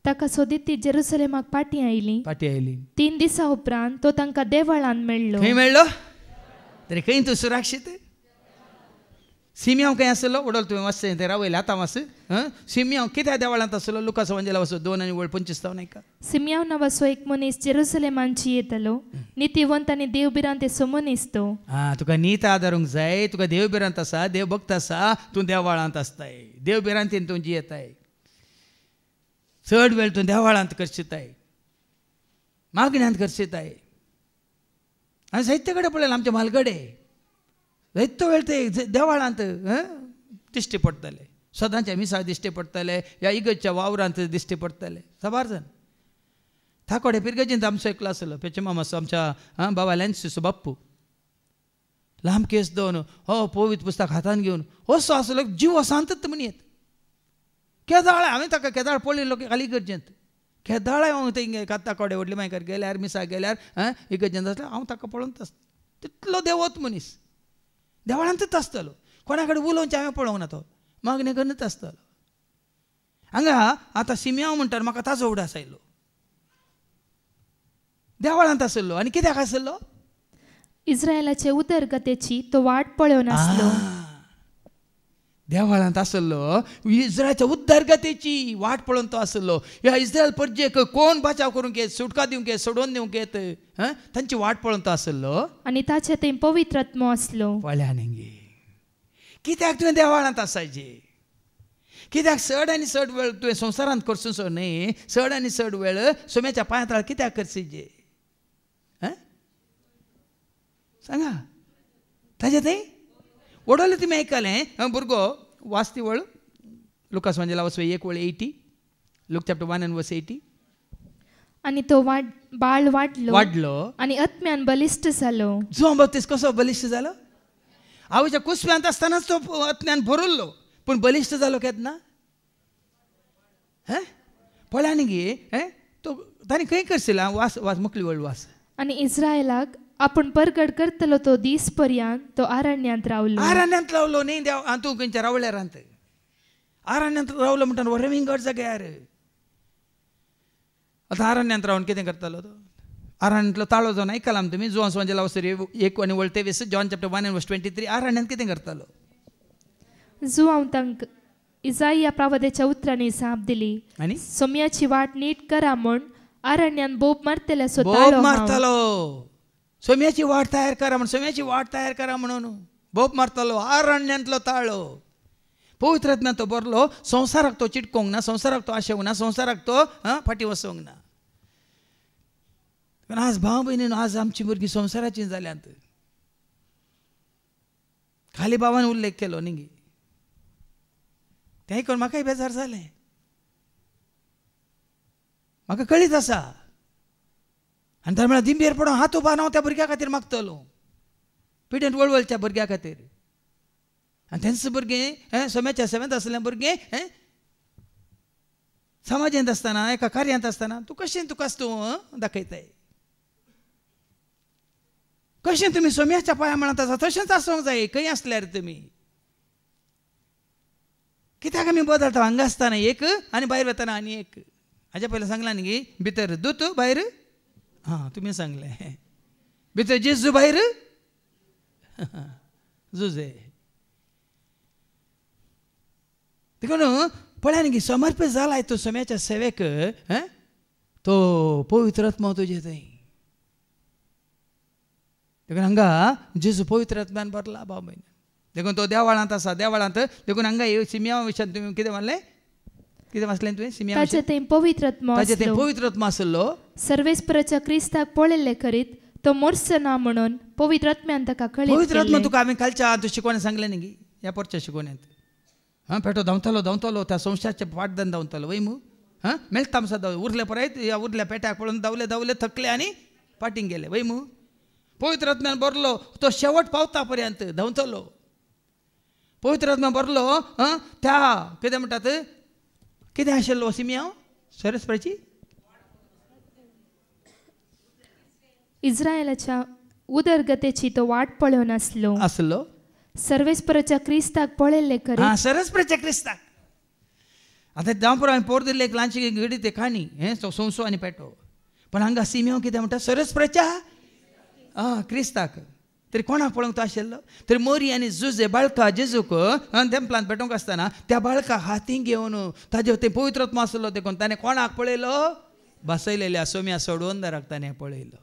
ताका सोदीत ती जेरुसलेमाक पाटी आयली 3 दिसां उपरांत तो तांकां देवळांत मेळ्ळो खंय मेळ्ळो तरी खंय तूं सुरक्षीत सिमियांव खंय आसलो वडोल तुवें वाचचें तें रावयलें आतां वाच सिमियांव कित्याक देवळांत आसलो लुकास एवांजेलिस्ट वाचो 2 आनी 25 नायका सिमियांव नांवाचो एक मनीस जेरुसलेमांची येतलो नितीवंत आनी देवबिरांतेचो मनीस तो तुका नीत आदारूंक जाय तुका देवबिरांत आसा देवभक्त आसा तूं देवळांत आसताय देवबिरांतीन तूं जियेताय चड वेळ तूं देवळांत करशिताय मागण्यांत करशिताय आनी साहित्य कडेन पळयलां आमचे म्हालगडे जायतो वेळ ते देवळांत दिश्टी पडटले सदांच्या मिसाळ दिश्टी पडटले या इगतच्या वावरांत दिश्टी पडटले साबार जाण थाकोडे पिरगजींत आमचो एकलो आसलो पेचे मामाचो आमच्या बाबा लॅन्सीचो बाप्पू लांब केस दवन पवित्र पुस्तक हातान घेवन असो आसलो जीव असांतच म्हण येत केदाळ हांवें ताका केदाळ पळयलो खाली इगर्जेंत केदाळ हांव थंय कात्ता कोडे व्हडले मागीर गेल्यार मिसा गेल्यार इगर्जेंत आसल्यार हांव ताका पळोवनच आसता तितलो देवत मनीस देवळांतच आसतलो कोणा कडेन उलोवचें हांवें पळोवंक ना तो मागणें करीत आसतलो हांगा आतां सिमियांव म्हणटा म्हाका ताजो उडास आयलो देवळांत आसलो आनी कित्याक आसलो इस्रायलाचे उदरगतेची तो वाट पळोवन आसलो देवळांत आसलो इस्रायलाच्या उदरगतेची वाट पळोवन तो आसलो ह्या इस्रायल प्रजेक कोण बचाव करूंक येत सुटका दिवंक येत सोडून दिवंक येत तांची वाट पळोवन तो आसलो आनी ताचे थंय पवित्र आत्मो आसलो पळयान कित्याक तुवें देवळांत आसायचें कित्याक चड आनी चड वेळ तुवें संवसारांत करचो न्ही चड आनी चड वेळ सोम्याच्या पांया तळा कित्याक करचें सांगा ताजें थंय वडोले तुमी आयकलें भुरगो वाचती वळ Lucas evangelist 1:80 Luke chapter 1 and verse 80 आनी तो बाळ वाडलो आनी आत्म्यान बलिश्ट जालो जुआंव बाप्तिस्त कसो बलिश्ट जालो आवयच्या कुसव्यांत आसतनाच तो आत्म्यान भरिल्लो पूण बलिश्ट जालो केन्ना पळया न्ही गे तो ताणें खंय करशिल्लो वास मुखली वळ वास आनी इस्रायलाक आपूण परगट करतलो तो दीस पर्यंत तो आरण्यांत रावलो न्ही देव तूं खंयच्या रावल्यारांत आरण्यांत रावलो म्हणटा वर विंगड जाग्यार आतां आरण्यांत रावन कितें करतलो तो आरण्यांतलो ताळो जावन आयकलां तुमी जुआंव एवांजेलिस्ट 1 आनी 23 जॉन चॅप्टर 1 and verse 23 आरण्यांत कितें करतलो जुआंव तांकां इसाइया प्रवाद्याच्या उतरांनी साप दिली आनी सोम्याची वाट नीट करा म्हूण आरण्यांत बोब मारतल्याचो ताळो मारतलो सोम्याची वाट तयार करा म्हणून सोम्याची वाट तयार करा म्हणून बोब मारतलो आरण्यांतलो ताळो पवित्र आत्म्यान तो बरलो संवसाराक तो चिटकोवंक ना संवसाराक तो आशेवंक ना संवसाराक तो फाटी वसोवंक ना पण आज भाव भयणीन आज आमची भुरगीं संवसाराची जाल्यांत खाली बाबान उल्लेख केलो न्ही तें आयकून म्हाकाय बेजार जालें म्हाका कळीत आसा आनी तर म्हळ्यार दिंबेर पडोन हात उबार हांव त्या भुरग्या खातीर मागतलो पिडेंत वळवळच्या भुरग्या खातीर आनी तेंच भुरगें सोम्याच्या सेवेंत आसलें भुरगें समाजांत आसतना एका कार्यांत आसतना तूं कशें तुकाच तूं दाखयताय कशें तुमी सोम्याच्या पांया म्हणत आसा तशेंच आसूंक जाय खंय आसल्यार तुमी कित्याक आमी बदलता हांगा आसतना एक आनी भायर वतना आनी एक हाज्या पयलीं सांगलां न्ही भितर दूत भायर तुमी सांगलें भितर जेजू भायर जुजे देखून पळया न्ही समर्पीत जालाय तूं सोम्याच्या सेवेक तो पवित्र आत्मा तुजे थंय देखून हांगा जेजू पवित्र आत्म्यान भरला भाव भयण. देखून तो देवाळांत आसा. देवाळांत देखून हांगा सिमिया विशयान तुमी कितें म्हणलें, कितें वाचलें तुवें सिमिया ताचे ते पवित्र आत्मा ताचे ते पवित्र आत्मा आसलो. सर्वेस्पराच्या क्रिस्ताक पळयल्ले करीत तो मोर्स ना म्हणून पवित्र आत्म्यान ताका कळीत पवित्र आत्मा केले. तुका हांवें कालच्या शिकवणें सांगलें न्ही गी, ह्या परच्या शिकवण्यांत. पेटो धांवतलो त्या संशयाचे फाटल्यान धांवतलो वय मू. मेळटा सुद्दां उरले परत ह्या उरल्या पेट्याक पळोवन धांवले थकले आनी फाटींग गेले वय मू. पवित्र आत्म्यान भरलो तो शेवट पावता पर्यंत धांवतलो. पवित्र आत्म्यान भरलो त्या कितें म्हणटात, कितें आशिल्लो सिमिया सरस्वतीची इस्रायलाच्या उदरगतेची तो वाट पळोवन आसलो. सर्वेस्पराच्या क्रिस्ताक पळयल्ले करीत सरस्वतीच्या क्रिस्ताक. आतां जावं हांवें पोर दिल्ले एक ल्हानशी घडी ते खाणी संसो आनी पेटो. पण हांगा सिमिया कितें म्हणटा सरस्वतीच्या क्रिस्ताक. तरी कोणाक पळोवंक तो आशिल्लो, तरी मोरी आनी जुजे बाळका जेजूक तेंपलांत पेटोवंक आसतना त्या बाळका हातीन घेवन ताजे ते पवित्र आत्मा आसलो देखून ताणें कोणाक पळयलो, बसयलेल्या सोम्या सोडवंदाराक ताणें पळयलो.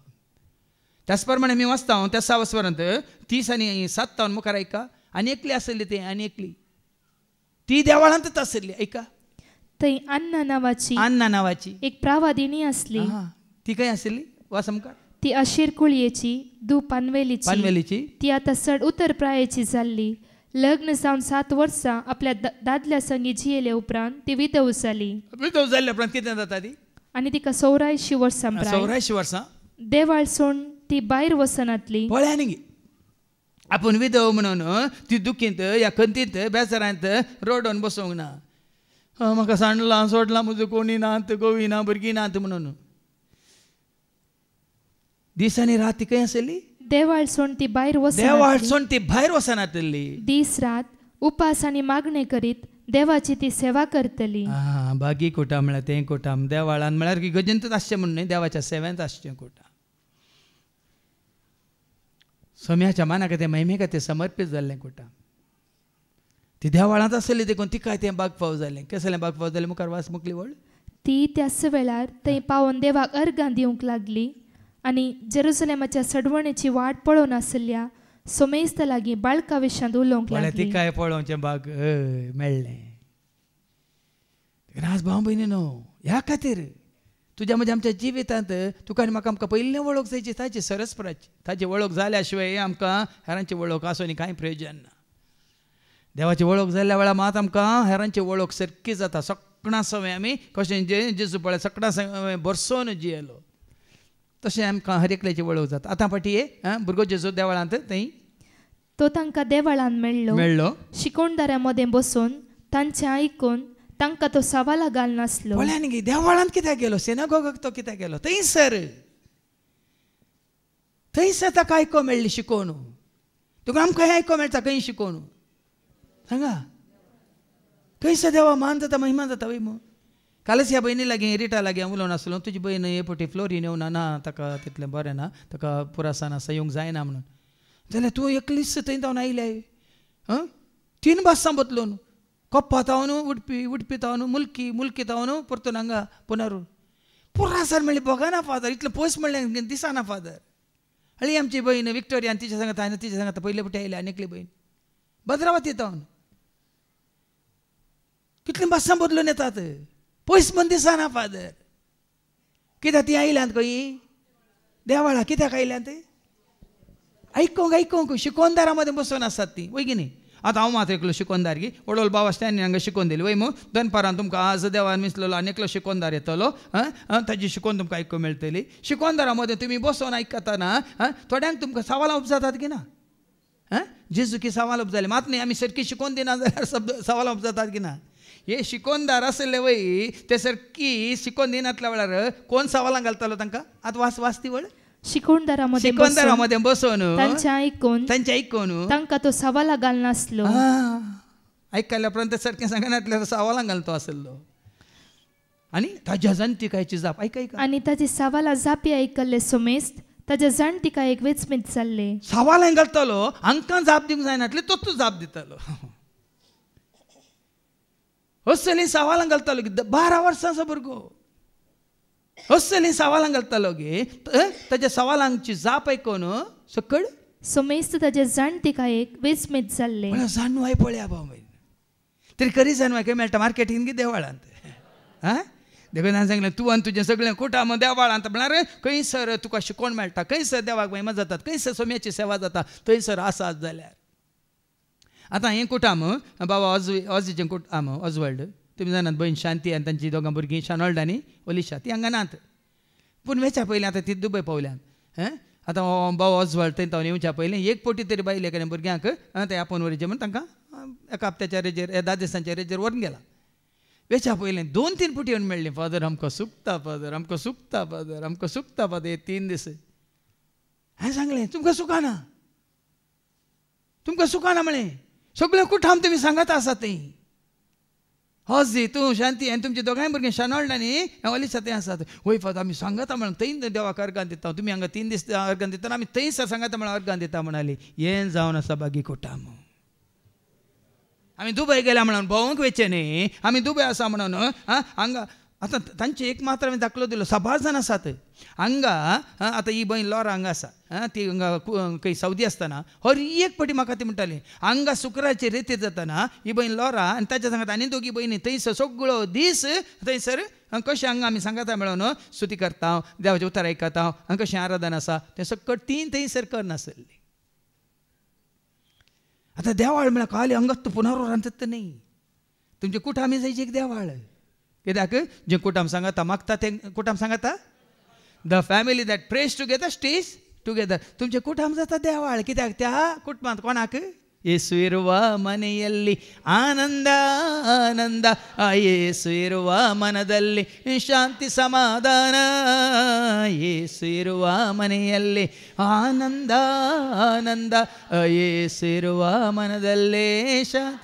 त्याच प्रमाणे मी वाचता त्या 6 वसवरांत 30 आनी 7 मुखार ऐका. आनी एकली आसली ती आनी एकली ती देवाळांतच आसली. ऐका थंय अन्ना नावाची एक प्रावादिनी आसली. ती खंय आसली वाच मुखार. ती अशीर कुळयेची धू पानवेलीची. ती आतां चड उतर प्रायेची जाल्ली. लग्न जावन 7 वर्सां आपल्या दादल्या संगी जियेले उपरांत ती विधव जाली. विधव जाल्ल्या उपरांत कितें जाता ती, आनी तिका 84 वर्सां 84 वर्सां देवाळ सोडून ती भायर वचनातली. पळया न्ही आपूण विधव म्हणून ती दुखींत ह्या खंतींत बेजारांत रोडोन बसोंक ना. म्हाका सांडलां सोडलां म्हजो कोणी नात गोवी ना भुरगीं नात म्हणून. दीस आनी रात ती खंय आसली, देवाळ सोडून ती भायर वचनातली. दीस रात उपास आनी मागणे करीत देवाची ती सेवा करतली. बागी कोटा म्हळ्यार तें कोटा देवाळान म्हळ्यार की गजंतूच आसचें म्हणून न्ही, देवाच्या सेव्यांत आसचें कोटा. सोम्याच्या माना खातीर महिमे खातीर समर्पीत जाल्लें कोटा. ती देवाळांत आसली देखून तिका तें बागफाव जालें. कसलें बागफाव जालें मुखार वास मुकली वळ. ती त्याच वेळार थंय पावोन देवाक अर्गां दिवंक लागली. आनी जेरुसलेमाच्या सडवणेची वाट पळोवन आसल्या सोमेस्त लागीं बाळका विशयांत उलोवंक लागली. तिकाय पळोवचें बाग मेळ्ळें. राज भाव भयणीनो, ह्या खातीर तुज्या म्हणजे आमच्या जिवितांत तुका आनी म्हाका आमकां पयलीं वळख जायची ताची सरस्पराची. ताची वळख जाल्या शिवाय आमकां हेरांची वळख आसून कांय प्रयोजन ना. देवाची वळख जाल्ल्या वेळार मात आमकां हेरांची वळख सारकी जाता. सगळां सवय आमी कशें जेजू पळय सगळां सवय बरसोन जियेलो तशें आमकां हर एकल्याची वळख जाता. आतां फाटी भुरगो जेजू देवळांत थंय तो तांकां देवळांत मेळ्ळो. शिकोणदारा मदें बसून तांचें आयकून तांकां तो सवाला घालनासलो. पळया न्ही देवळांत कित्याक गेलो, सिनागोगाक तो कित्याक गेलो, थंयसर ताका आयको मेळ्ळी शिकोवन. तुका आमकां आयको मेळटा खंय शिकोवन सांगा. खंयसर देवा मान जाता महिमा जाता वय मग. कालच ह्या भयणी लागीं रिटा लागीं उलोवन आसलो, तुजी भयण हे फावटी फ्लोरीन येवना ना ताका तितलें बरें ना, ताका पुरासान आसा येवंक जायना म्हणून. जाल्यार तूं एकलीच थंय जावन आयले 3 बसां बदलून कप्पा तावन उडपी तावन मुल्की तावन परतून हांगा पुनरूर पुरासार म्हणलें बघाना फादर, इतलें पयस म्हणलें दिसाना फादर. हळी आमची भयण विक्टोरियान तिच्या सांगात हांवें तिच्या सांगात पयले फावटी आयल्या आनी एकली भयण भद्रावती तावन कितलीं बसां बदलून येतात. पयस पण दिसाना फादर. कित्याक ती आयल्यांत खंय देवाळा, कित्याक आयल्यांत आयकोंक शिकोनदारा मदें बसून आसात ती वय की न्ही. आतां हांव मात एकलो शिकोनदार गी वडोल बाबा स्टॅनी हांगा शिकोवन दिली वय मू. दनपारां तुमकां आज देवान मिसलेलो आनी एकलो शिकोनदार येतलो, ताजी शिकोवन तुमकां आयकूंक मेळटली. शिकोनदारा मदें तुमी बसून आयकतना थोड्यांक तुमकां सवालां उपजातात की ना. जेजू की सवाल उपजाले मात न्ही आमी सारकी शिकोवन दिना जाल्यार सवालां उपजातात की ना. हे शिकोनदार आसले वय ते सारकी शिकोवन दिनातल्या वेळार कोण सवालां घालतालो तांकां. आतां वाचती वळ. शिकोनदारा मदें बसून तांचें आयकून तांकां तो सवालां घालनासलो. आयकल्या उपरांत ते सारकें सांगनातल्यार सवालां घालतो आसलो. आनी ताज्या जाणटिकायची जाप ऐका आनी ताची सवालां जापी आयकल्ले सोमेस्त ताज्या जाणटिकायेक वेचमीत जाल्ले. सवालां घालतालो हांकां जाप दिवंक जायनातले तोच जाप दितालो. असली सवालां घालतालो 12 वर्सांचो भुरगो असली सवालांक घालतालो गे ताच्या सवालांची जाप आयकून सकड सो मेस्त ताचे जाणटेका एक विस्मीत जाल्ले. जाणवाय पळया बाबा तरी खरी जाणवाय खंय मेळटा मार्केटीन की देवाळांत हां देखून हांवें सांगलें तूं आनी तुजें सगळें कुटाम देवाळांत म्हळ्यार खंयसर तुका शिकोवण मेळटा खंयसर देवाक महिमा जातात खंयसर सोम्याची सेवा जाता थंयसर आसात जाल्यार. आतां हें कुटाम बाबा ऑजीचें कुटाम ऑजवर्ल्ड तुमी जाणात भयण शांती आनी तांची दोगां भुरगीं शानोल्ड आनी ओलिशा ती हांगा नात पूण वेच्या पयलीं आतां ती दुबय पावल्यात. आतां बाबा ऑजवर्ल्ड थंय तावन येवच्या पयलीं एक पोटी तरी बायलेक आनी भुरग्यांक ते आपोवन व्हरचें म्हण तांकां एका हप्त्याच्या रेजेर 10 दिसांच्या रेजेर व्हरून गेला. वेच्या पयलें 2-3 पुटी येवन मेळ्ळी फादर आमकां सुकता फादर आमकां सुकता फादर आमकां सुकता फादर हे 3 दीस. हांवें सांगलें तुमकां सुकाना तुमकां सुकाना म्हळें सगळें कुठाम तुमी सांगात आसा थंय हॉजी तूं शांती आनी तुमचे दोगांय भुरगीं शानोल्ड आनी ओलिशा थंय आसात. वय फादर आमी सांगता म्हणून थंय देवाक अर्गां दिता तुमी हांगा 3 दीस अर्गां दिता आमी थंयसर सांगता म्हणून अर्गां दिता म्हणाली. हें जावन आसा बागी कुटाम आमी दुबय गेल्या म्हणून भोवंक वेचे न्ही आमी दुबय आसा म्हणून हांगा आतां तांचे एक मात्र हांवें दाखलो दिलो 6 जाण आसात हांगा. आतां ही भयण लॉरा हांगा आसा ती हांगा खंय सावदी आसतना हर एक फावटी म्हाका ती म्हणटाली हांगा शुक्राचे रेतीर जातना ही भयण लॉरा आनी ताच्या सांगात आनी दोगी भयणी थंयसर सगळो दीस थंयसर कशें हांगा आमी सांगता मेळोन स्तुती करता देवाचें उतर आयकता हांगा कशें आराधन आसा तें सकट 3 थंयसर करनासली. आतां देवाळ म्हळ्यार खाली अंगत पुनरो रांदता न्ही तुमचे कुटामी जायचे एक देवाळ कित्याक जें कुटाम सांगता मागता तें कुटाम सांगता the family that praise together stage together तुमचे कुटाम जाता देवाळ कित्याक त्या कुटुंबांत कोणाक ಯೇಸು ಇರುವ ಮನೆಯಲ್ಲಿ ಆನಂದ ಆನಂದ ಯೇಸು ಇರುವ ಮನದಲ್ಲಿ ಶಾಂತಿ ಸಮಾಧಾನ ಯೇಸು ಇರುವ ಮನೆಯಲ್ಲಿ ಆನಂದ ಆನಂದ ಯೇಸು ಇರುವ ಮನದಲ್ಲೇ ಶಾಂತಿ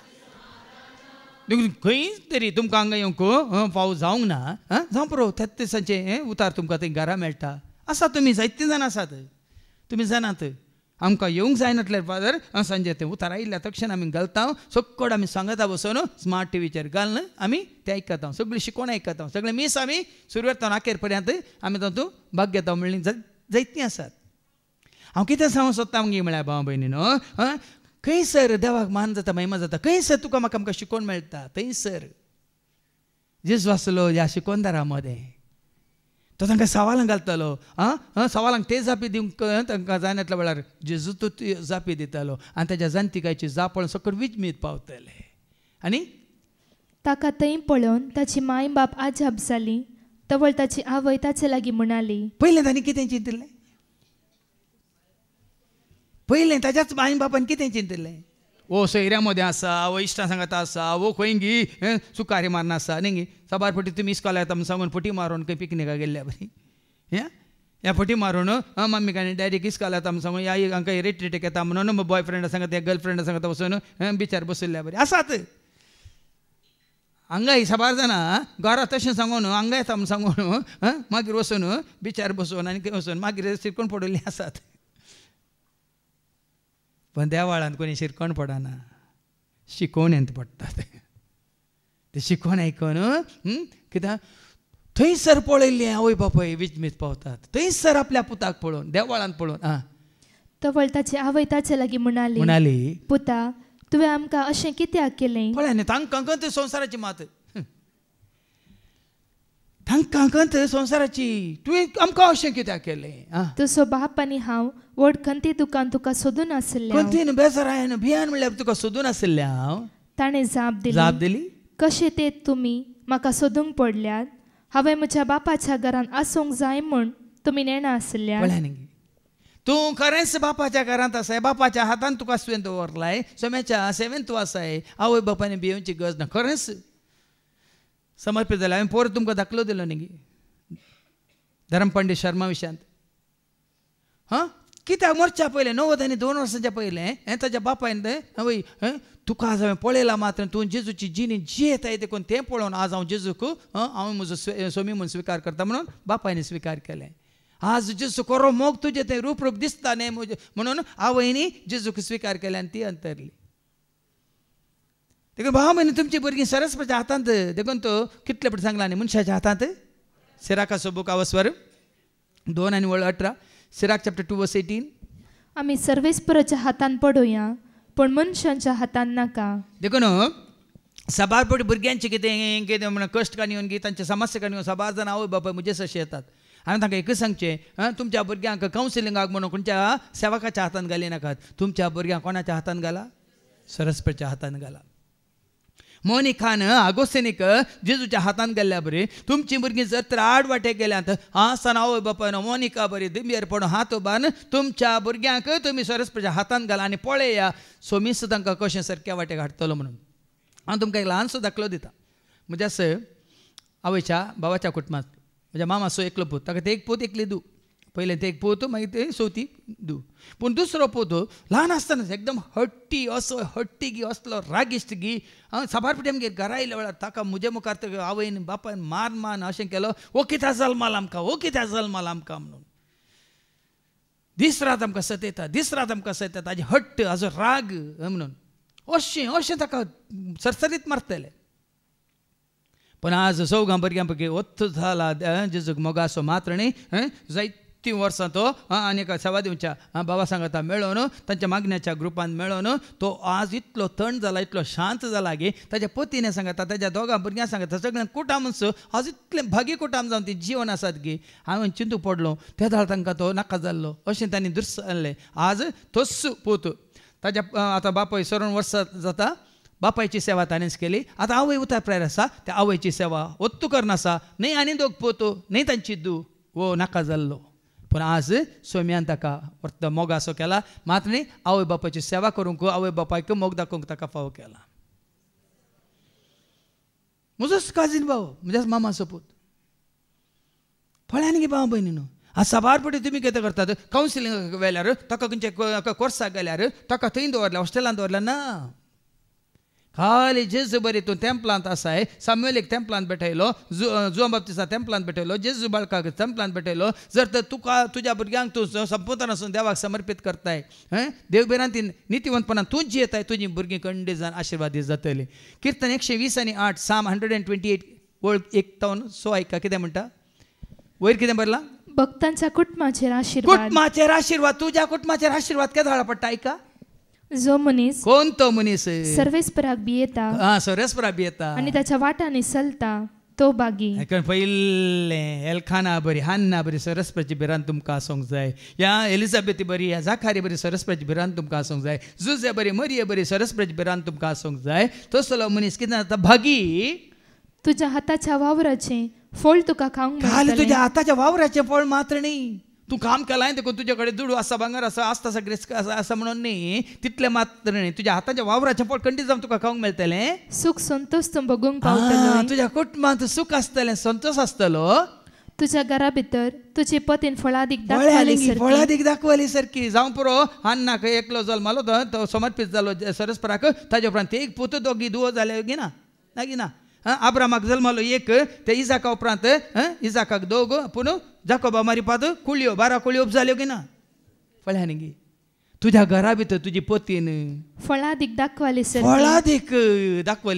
खंय तरी तुमकां हांगा येवंक फावो जावंक ना जावं पुरो त्याच दिसांचे उतार तुमकां थंय घरा मेळटा आसा तुमी जायतीं जाणां आसात तुमी जाणात आमकां येवंक जायनातल्यार फादर सांजे तें उतार आयिल्ल्या तक्षण आमी घालता सकट आमी सांगता बसून स्मार्ट टीव्हीचेर घालून आमी तें आयकता सगळीं शिकोवण आयकता सगळें मीस आमी सुरवेर आखेर पर्यंत आमी तातूंत भाग घेता म्हणली जायतीं आसात. हांव कितें सांगूंक सोदता म्हळ्यार भाव भयणीनो खंयसर देवाक मान जाता महिमा जाता खंयसर तुका म्हाका आमकां शिकोवण मेळटा थंयसर जेजू आसलो ह्या शिकोनदारा मदें तो तांकां सवालां घालतालो सवालांक ते जापी दिवंक तांकां जायनातल्या वेळार जेजू तो जापी दितालो आनी ताच्या जाणतिकायची जाप पळोवन सकट विजमीत पावतले. आनी ताका थंय पळोवन ताची माय बाप आजाप जाली तवळ ताची आवय ताचे लागीं म्हणाली. पयलें तांणी कितें चिंतिल्लें पयलें ताच्याच माय बापान कितें चिंतिल्लें ओ सोयऱ्या मदें आसा वो इश्टां सांगाता आसा वो खंय गी सुकारी मारना आसा न्ही गे साबार फावटी तुमी इस्कॉला येता म्हूण सांगून फटी मारून खंय पिकनिका गेल्ल्या बरी ह्या फटी मारून मम्मीक आनी डॅडीक इस्कॉला येता म्हूण सांगून ह्या हांकां रेट्रिटेक येता म्हणून बॉयफ्रेंडा सांगता ह्या गर्लफ्रेंडा सांगता वचून बिचार बसयल्ल्या बरी आसात हांगा साबार जाणां घरा तशें सांगून हांगा येता म्हूण सांगून मागीर वचून बिचार बसोवन आनी खंय वचून मागीर शिरकोण पडोवल्लीं आसात. पण देवाळांत कोणी शिरकोण पडना शिकोवण्यांत पडटात ते शिकोवन आयकून कित्याक थंयसर पळयल्ली आवय बापूय विजमीत पावतात थंयसर आपल्या पुताक पळोवन देवाळांत पळोवन तवळ ताची आवय ताचे लागीं म्हणाली पुता तुवें आमकां अशें कित्याक केलें पळय न्ही तांकां खंत संवसाराची मात तांकां खंत संवसाराची तुवें आमकां अशें कित्याक केलें तुजो बाप आनी हांव व्हड खंती दुकान तुका सोदून आसले खंतीन बेजारायन भियान म्हणल्यार तुका सोदून आसले हांव ताणें जाप दिली कशें ते तुमी म्हाका सोदूंक पडल्यात हांवें म्हज्या बापाच्या घरांत आसूंक जाय म्हूण तुमी नेणा आसल्या तूं खरेंच बापाच्या घरांत आसाय बापाच्या हातान तुका सुवेन दवरलाय सोम्याच्या सेवेन तूं आसाय आवय बापायन भियोवची गरज ना खरेंच समर्पीत जालें हांवें परत तुमकां दाखलो दिलो न्ही धरम पंडीत शर्मा विशयांत कित्याक मरच्या पयलें 90 आनी 2 वर्सांच्या पयलें ताच्या बापायन आवय तुका आज हांवें पळयलां मात्र तूं जेजूची जिणी जी येताय देखून तें पळोवन आज हांव जेजूक हांव म्हजो सोमी म्हणून स्विकार करता म्हणून बापायनी स्विकार केलें. आज जेजू खरो मोग तुजें तें रूप दिसता न्ही म्हणून आवयनी जेजूक स्विकार केलें आनी ती अंतरली. देखून भाव म्हयने तुमची भुरगीं सरस्वतीच्या हातांत देखून तो कितले फावटी सांगला न्ही मनशाच्या हातांत सिराकाचो बूक आवस्वर 2 आनी 18 सिराक चॅप्टर 2 वर्स 18. आमी सर्वेस्पराच्या हातान पडोया पण मनशांच्या हातान नाका. देखून सबार पडी भुरग्यांचे कितें कितें म्हणून कश्ट काणी येवन तांचे समस्या काणी येवन सबार जाण आवय बापाय म्हजेच अशें येतात. हांवें तांकां एकच सांगचें तुमच्या भुरग्यांक कावन्सिलिंगाक म्हणून खंयच्या सेवकाच्या हातान घाली नाकात. तुमच्या भुरग्यांक कोणाच्या हातान घाला? सरस्वतीच्या हातान घाला. मोनिकान आगोस्तिनीक जेजूच्या हातान गेल्ल्या बरी. तुमची भुरगीं जर तर आड वाटेक गेल्यात आसतना आवय बापायन मोनिका बरी दिंब्यार पडून हात उबान तुमच्या भुरग्यांक तुमी सरस्वतीच्या हातान घाला आनी पळया सोमीस तांकां कशें सारक्या वाटेक हाडटलो म्हणून. हांव तुमकां एक ल्हानसो दाखलो दिता. म्हज्याच आवयच्या भावाच्या कुटुंबांत म्हज्या मामाचो एकलो पूत. ताका ते एक पूत एकली दू. पयलें ते एक पूत मागीर ते चवथी दू. पूण दुसरो पूत ल्हान आसतनाच एकदम हट्टी असो हट्टी गी असलो रागिश्ट गी. सबार पिटी आमगे घरा आयल्या वेळार ताका म्हजे मुखार आवयन बापायन मान अशें केलो वो कित्याक जल्माला आमकां वो कित्याक जल्माला आमकां म्हणून. दीस रात आमकां सतयता ताजे हट्ट हाजो राग म्हणून अशें ताका सरसरीत मारतले. पण आज चौगां भुरग्यां पैकी ओत्त जाला जेजूक मोगासो मात्र न्ही. जायतीं वर्सां तो आनीक सेवा दिवच्या बाबा सांगता मेळोन तांच्या मागण्याच्या ग्रुपान मेळोन तो आज इतलो थंड जाला इतलो शांत जाला की ताच्या पतीने सांगता ताच्या दोगां भुरग्यां सांगता सगळ्यांक कुटामच आज इतले भागी कुटाम जावन ती जीवन आसात की हांवें चिंतूक पडलो त्या दाळ तांकां तो नाका जाल्लो अशें तांणी दुर्सल्लें. आज तोच पूत ताच्या आतां बापाय 70 वर्सां जाता. बापायची सेवा ताणेंच केली. आतां आवय उतार प्रायर आसा त्या आवयची सेवा ओत्तू करनासा न्ही आनी दोग पोतो न्ही तांची दू वो नाका जाल्लो. पूण आज सोम्यान ताका व्हरता मोगासो केला. मात्र न्ही आवय बापायची सेवा करूंक आवय बापायक मोग दाखोवंक ताका फावो केला. म्हजोच काजीन भाव म्हज्याच मामाचो पूत पळयान गे भाव भयणी आज सबार पटी तुमी कितें करतात कावन्सिलिंगाक व्हेल्यार ताका खंयचे कोर्साक गेल्यार ताका थंय दवरल्या हॉस्टेलान दवरल्या ना. खाली जेजू बरी तूं तेंपलांत आसाय. सामुएलीक तेंपलांत भेटयलो जुआन बाप्तिस्ताक तेंपलांत भेटयलो जेजू बाळकाक तेंपलांत भेटयलो. जर तर तुका तुज्या भुरग्यांक तूं संपूर्ण आसून देवाक समर्पीत करताय देवबिरान ती नितीवंतपणान तूं जियेताय तुजी भुरगीं खंडीत जावन आशिर्वादीत जातली. किर्तन 120 आनी 8 साम 128 वळ 1 तावन 6 आयका कितें म्हणटा वयर कितें बरलां भक्तांच्या कुटुंबाचेर आशिर्वाद तुज्या कुटुंबाचेर आशिर्वाद केदो हाडा पडटा आयका. जो मनीस कोण तो मनीस सर्वेस्पराक भियेता सर्वेस्पराक भियेता आनी ताच्या वाटांनी चलता तो बागी. पयलें एलखाना बरी हान्ना बरी सरस्वतीची बिरान तुमकां आसूंक जाय. या एलिझाबेथी बरी या जाखारी बरी सरस्वतीची बिरान तुमकां आसूंक जाय. जुजे बरी मरिये बरी सरस्वतीची बिरान तुमकां आसूंक जाय. तसलो मनीस कितें जाता भागी. तुज्या हाताच्या वावराचें फळ तुका खावंक खाली तुज्या हाताच्या वावराचें फळ मात्र न्ही. तूं काम केलां देखून तुजे कडेन दुडू आसा भांगर आसा आस्ता सगळें आसा म्हणून न्ही तितलें मात्र न्ही. तुज्या हाताच्या वावराचें फळ खंडीत जावन तुका खावंक मेळटलें. सुख संतोष तूं भोगूंक पावतलो. तुज्या कुटुंबांत सुख आसतलें संतोष आसतलो. तुज्या घरा भितर तुजे पतीन फळादीक दाखवली सारकी जावं पुरो हान्नाक एकलो जल्मालो तो समर्पीत जालो सरस्पराक. ताजे उपरांत एक पूत दोगी दुवो जाले गिना ना आब्रामाक जल्मालो एक ते इजाका उपरांत इजाकाक दोग पूण जाकोबा मारिपात 12 कुळयो जाल्यो गिना फळ्यांनी गी. तुज्या घरा भितर तुजी पतीन फळादीक दाखवली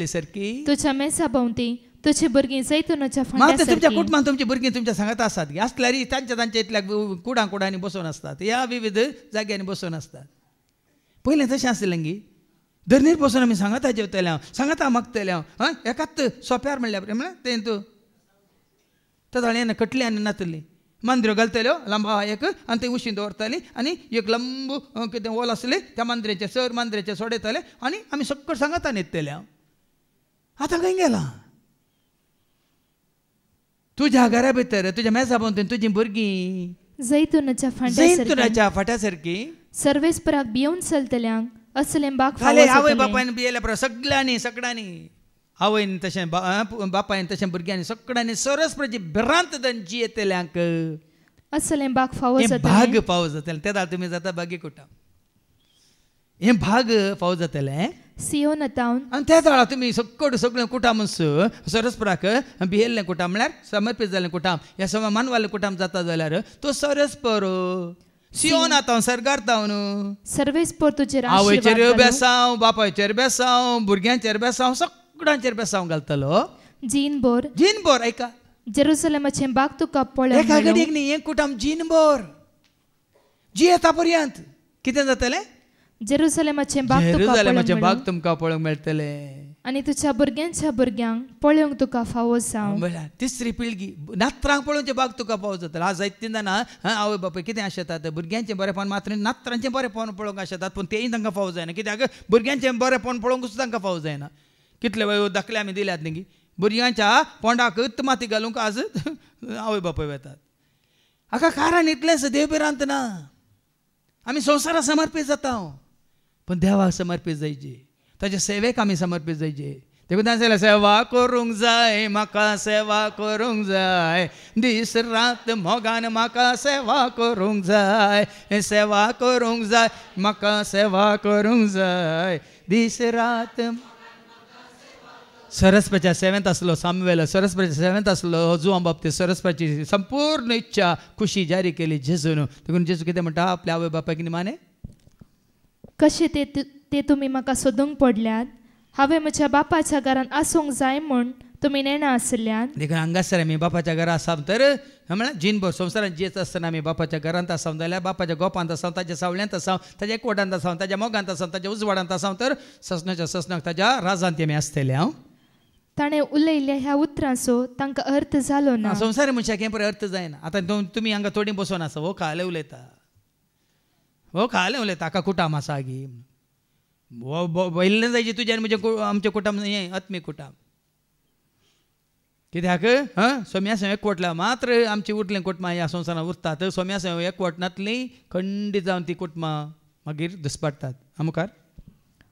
सारकी. तुज्या मेसा भोंवती तुजी भुरगीं जैतुनाच्या मात्र तुमच्या कुटुंबात तुमची भुरगीं तुमच्या सांगात आसात आसल्यार तांच्या इतल्या कुडांनी बसून आसतात. ह्या विविध जाग्यांनी बसून आसतात. पयलें तशें आसलें गी. धरणीर बसून आमी सांगाता जेवतले सांगाता मागतले एकाच सोप्यार म्हणल्यार तें तूं त्या जाणेन कटली आनी नातली मांद्र्यो घालतल्यो लांबा एक आनी ते उशीं दवरताली आनी एक लंब कितें ओल आसले त्या मांद्रेचे सर मांद्रेचे सोडयताले आनी आमी सक्कट सांगाता न्हिदतले. आतां खंय गेला. तुज्या घरा भितर तुज्या मेजा भोंवतणी तुजी भुरगीं जैतुनाच्या फाट्या सारकी सर्वेस्पराक भियोवन चलतल्यांक असलें बाग आवय बापायन भियेल्या पुरो सगळ्यांनी आवयन तशें बापायन तशें भुरग्यांनी सगळ्यांनी सरस्वतीची बिरांत जियेतल्यांक असलें बाग फावो जातलें. तेदा तुमी जाता बागी कुटाम हें भाग फावो जातलें सियोन तावन आनी त्या दाळा तुमी सगळें कुटाम सरस्पराक भियेल्लें कुटाम म्हळ्यार समर्पीत जाल्लें कुटाम ह्या सम मानवालें कुटाम जाता जाल्यार तो सरस्पर सियोन आतां सरगार तावन सर्वेस्पर तुजेर आवयचेर बेसांव बापायचेर बेसांव भुरग्यांचेर बेसांव सगळ्यांचेर बेसांव घालतलो. जीनभर ऐका जेरुसलेमाचें बाग तुका पळोवंक एका मेळ्ळो. घडयेक न्ही एक कुटुंब जीनभर जी येता पर्यंत कितें जातलें जेरुसलेमाचें बाग तुका पळोवंक जेरुसलेमाचें बाग मेळ्ळो. तुमकां पळोवंक मेळटलें. आनी तुज्या भुरग्यांच्या भुरग्यांक पळोवंक तुका फावो जावं. म्हळ्यार तिसरी पिळगी नात्रांक पळोवचें बाग तुका पावो जातलो. आज जायतीं जाणां आवय बापूय कितें आशेतात भुरग्यांचें बरेंपण मात्र नात्रांचें बरेंपण पळोवंक आशेतात पूण तेंय तांकां फावो जायना. कित्याक भुरग्यांचें बरेंपण पळोवंक सुद्दां तांकां फावो जायना. कितले वेळ दाखले आमी दिल्यात न्ही भुरग्यांच्या पोंडाक माती घालूंक आज आवय बापूय वेतात. हाका कारण इतलेंच देव भिरांत ना. आमी संवसाराक समर्पीत जाता पण देवाक समर्पीत जायचे ताचे सेवेक आमी समर्पीत जायचे. देखून तांचे सेवा करूंक जाय म्हाका सेवा करूंक जाय दीस रात मोगान म्हाका सेवा करूंक जाय सेवा करूंक जाय म्हाका सेवा करूंक जाय दीस रात. सरस्वतीच्या सेवेंत आसलो सामुएल सरस्वतीच्या सेवेंत आसलो जुआं बाबतींत सरस्वतीची संपूर्ण इच्छा खुशी जारी केली जेजून. देखून जेजू कितें म्हणटा आपल्या आवय बापायक निमाणे कशें ते तुमी म्हाका सोदूंक पडल्यात. हांवें म्हज्या बापाच्या घरांत आसूंक जाय म्हूण तुमी नेणा आसल्यात. देखून हांगासर आमी बापाच्या घरा आसा तर म्हळ्यार जिनभर संवसारांत जियेत आसतना आमी बापाच्या घरांत आसां जाल्यार बापाच्या गोपांत आसां ताच्या सावळ्यांत आसां ताच्या एकवटांत आसां ताच्या मोगांत आसां ताच्या उजवाडांत आसां तर ससनाच्या ससनाक ताच्या राजांत आमी आसतले. ताणें उलयल्ल्या ह्या उतरांचो तांकां अर्थ जालो ना. संवसारी मनशाक हें पळय अर्थ जायना. आतां तुमी हांगा थोडी बसोन आसा हो खाले उलयता हो खाले उलयता हाका कुटाम आसा गी वयल्लें जायची तुज्यान म्हजें आमचें कुटुंब हें आत्मीक कुटुंब. कित्याक सोम्या सव एकवटल्या मात्र आमची उरलें कुटुंबां ह्या संवसारांत उरतात. सोम्या सव एकवट नातलीं खंडीत जावन तीं कुटुंबां मागीर दुस्पडटात. मुखार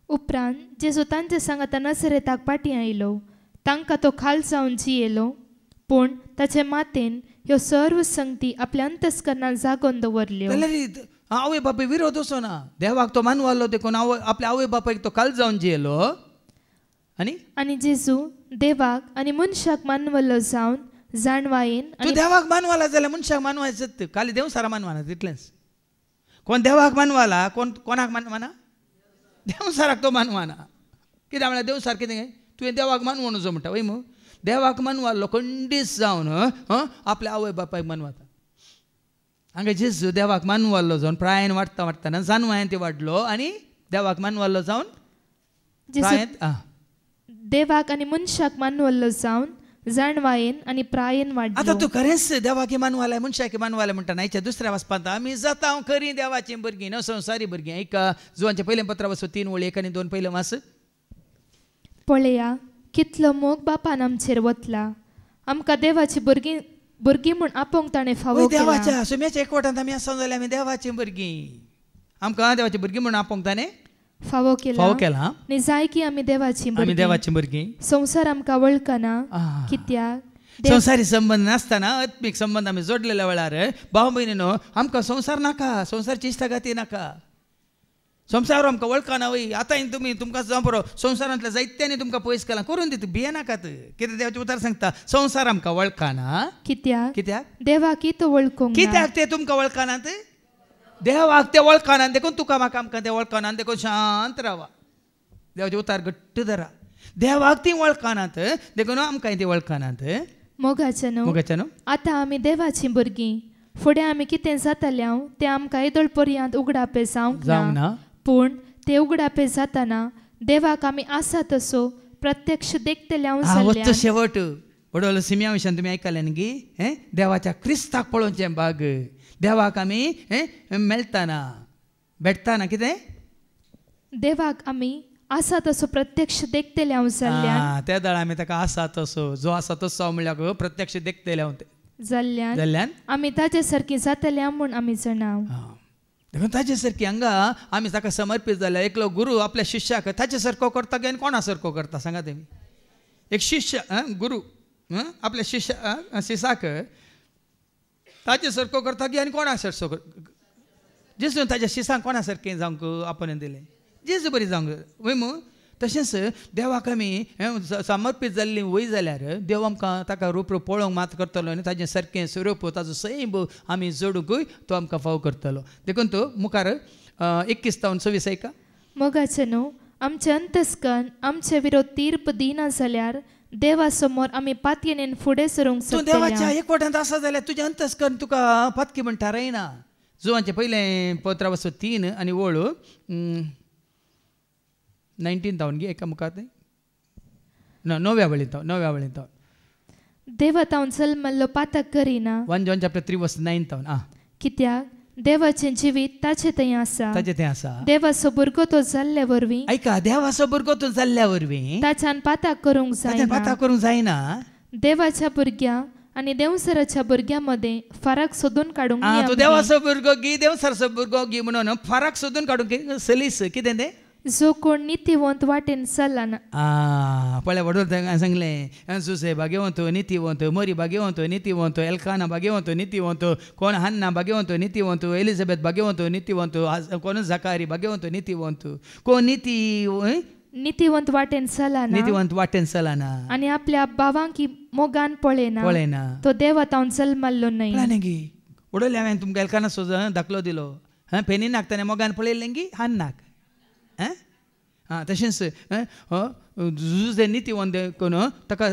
उपरांत जेजू तांचे सांगाता नजरेताक फाटीं आयलो. तांकां तो खाल जावन जियेलो पूण ताचे मातेन ह्यो सर्व संगती आपल्या अंतस्करणांत जागोवन दवरल्यो. आवय बापूय विरोध असो ना. देवाक तो मानवालो देखून आपल्या आवय बापायक तो काल जावन जियेलो. आनी जेजू देवाक आनी मनशाक मानवलो जावन जाणवायेन. तूं देवाक मानवाला जाल्यार मनशाक मानवायचो. खाली देव सारा मानवाना तितलेंच. कोण देवाक मानवाला कोणाक मानवाना देव साराक तो मानवाना. कित्याक म्हळ्यार देव सार कितें तुवें देवाक मानवो नजो म्हणटा वय मू देवाक मानवालो खंडीत जावन आपल्या आवय बापायक मानवाता. हांगा जेजू देवाक मानवालो जावन प्रायेन वाडटा वाडटाना जानवायेन ते वाडलो आनी देवाक मानवालो जावन देवाक आनी मनशाक मानवलो जावन जाणवायेन आनी प्रायेन वाडलो. आतां तूं खरेंच देवाक मानवालाय मनशाक मानवालाय म्हणटा न्हय दुसऱ्या वाचपांत आमी जाता खरीं देवाचीं भुरगीं न्हय संवसारी भुरगीं. एका जुवांचें पयलें पत्र वचो 3 वळी 1 आनी 2 पयलें वाच. पळया कितलो मोग बापान आमचेर वतला. आमकां देवाची भुरगीं म्हूण आपोवंक ताणें फावो केला. देवाच्या सोम्याच्या एकवटांत आमी आसा जाल्यार आमी देवाचीं भुरगीं. आमकां देवाची भुरगीं म्हूण आपोवंक ताणें फावो केला. आनी जाय की आमी देवाची भुरगीं. संवसार आमकां वळखना कित्याक संवसारी संबंध नासतना आत्मीक संबंध आमी जोडलेल्या वेळार भाव भयणीनो आमकां संवसार नाका संवसारची इश्टागाती नाका. संवसार आमकां वळखना वय. आतां तुमकां जावं बरो संवसारांतल्या जायत्यांनी तुमकां पयस केलां करून दिता भिये नाकात. कितें देवाचें उतर सांगता संवसार आमकां वळखना कित्याक देवाक तो वळखूंक कित्याक ते तुमकां वळखनात देवाक ते वळखनात. देखून तुका म्हाका आमकां ते वळखनात. देखून शांत रावा देवाचें उतार घट्ट धरा. देवाक ती वळखनात देखून आमकांय ती वळखनात. मोगाचें न्हू आतां आमी देवाचीं भुरगीं. फुडें आमी कितें जातलें तें आमकां येदोळ पर्यंत उगडापे जावंक ना. पूण ते उगडापे जाताना देवाक आमी आसा तसो प्रत्यक्ष देखतले. शेवट वडलो सिम्या विशयान तुमी आयकलें न्ही देवाच्या क्रिस्ताक पळोवचें बाग. देवाक आमी मेळटाना भेटताना कितें देवाक आमी आसा तसो प्रत्यक्ष देखतले हांव जाल्ल्यान त्या दळ आमी ताका आसा तसो जो आसा तसो हांव म्हणल्यार प्रत्यक्ष देखतले हांव जाल्ल्यान आमी ताचे सारकी जातले म्हूण आमी जाणाव. देखून ताचे सारकी हांगा आमी ताका समर्पीत जाल्यार एकलो गुरू आपल्या शिश्याक ताचे सारको करता की आनी कोणा सारको करता सांगा तेमी. एक शिश्य गुरू आपल्या शिश्याक ताचे सारको करता की आनी कोणा सारको जेजून ताच्या शिश्यांक कोणा सारकें जावंक आपणें दिलें जेजू बरी जावंक वय मू. तशेंच देवाक आमी समर्पीत जाल्लीं वय जाल्यार देव आमकां ताका रूप पळोवंक मात करतलो आनी ताजें सारकें स्वरूप ताजो सैम आमी जोडूंकूय तो आमकां फाव करतलो. देखून तो मुखार 21-26 ऐका. मोगाचें न्हू आमचें अंतस्कन आमचे विरोध तीर्प दिना जाल्यार देवा समोर आम्ही पातयेन फुडें सरूंक तूं देवाच्या शकतल्या एकवटांत आसा जाल्यार तुजें अंतस्करण तुका पत्की म्हण थारायना. जुवांचें पयलें पत्र वचो 3 आनी वळू 19 जावन गे एका मुखार नव्या वळींत देवा तावन जल्मल्लो पातक करिना 1 John chapter 3 verse 9 जावन कित्याक देवाचें जिवीत ताचे थंय आसा. ताजें तें आसा. देवाचो भुरगो तो जाल्ले वरवीं ऐका देवाचो भुरगो तूं जाल्ल्या वरवीं ताच्यान पातक करूंक ताजें पाता जायना. करूंक जायना. देवाच्या भुरग्या आनी देवसराच्या भुरग्या मदें फरक सोदून काडूंक तूं नियम घे. देवाचो भुरगो गी देवसराचो भुरगो गी म्हणून फरक सोदून काडूंक सलीस कितें तें जो कोण नितीवंत वाटेन चलना पळय वडोल सांगलें सुसे भाग्यवंत नितीवंत मोरी भाग्यवंत नितीवंत एल्काना भाग्यवंत नितीवंत कोण हन्ना भाग्यवंत नितीवंत एलिझाबेथ भाग्यवंत नितीवंत कोण झकारी भाग्यवंत नितीवंत कोण नितीवंत वाटेन चलना नितीवंत वाटेन चलना आनी आपल्या भावांक मोगान पळयना पळयना. तो देवा तावन जल्मल्लो न्हय. गी उडोले हांवें तुमकां एल्काना सोज दाखलो दिलो फेनी नाकताना मोगान पळयलें गी हान्नाक तशेंच झुजे नितीवंत कोण ताका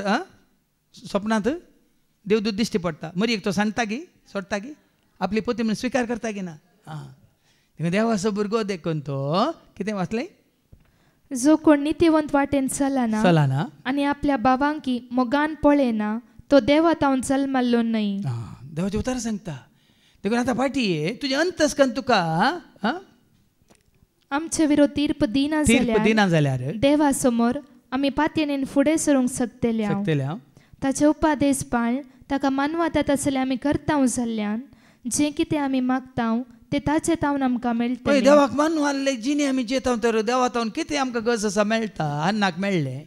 स्वप्नांत देवदूत दिश्टी पडटा मरी तो सांगता गी सोडटा गी आपली पती म्हणून स्विकार करता गी ना. देवाचो भुरगो देखून तो कितें वाचलें जो कोण नितीवंत वाटेन चलना आनी आपल्या भावांक मोगान पळयना तो देवा तावन जल्मल्लो न्हय. देवाचें उतार सांगता देखून आतां फाटी तुजें अंतस्करण तुका आमचे विरोध तीर्प दिना जाल्यार देवा समोर आमी पातयेन फुडें सरूंक शकतल्या. ताचे उपादेश पाळन ताका मानवता तसले आमी करता जाल्ल्यान जें कितें आमी मागता तें ताचे तावन आमकां मेळटलें. देवाक मानू आसले जिणे आमी जेता तर देवा तावन कितें आमकां गरज आसा मेळटा अन्नाक मेळ्ळें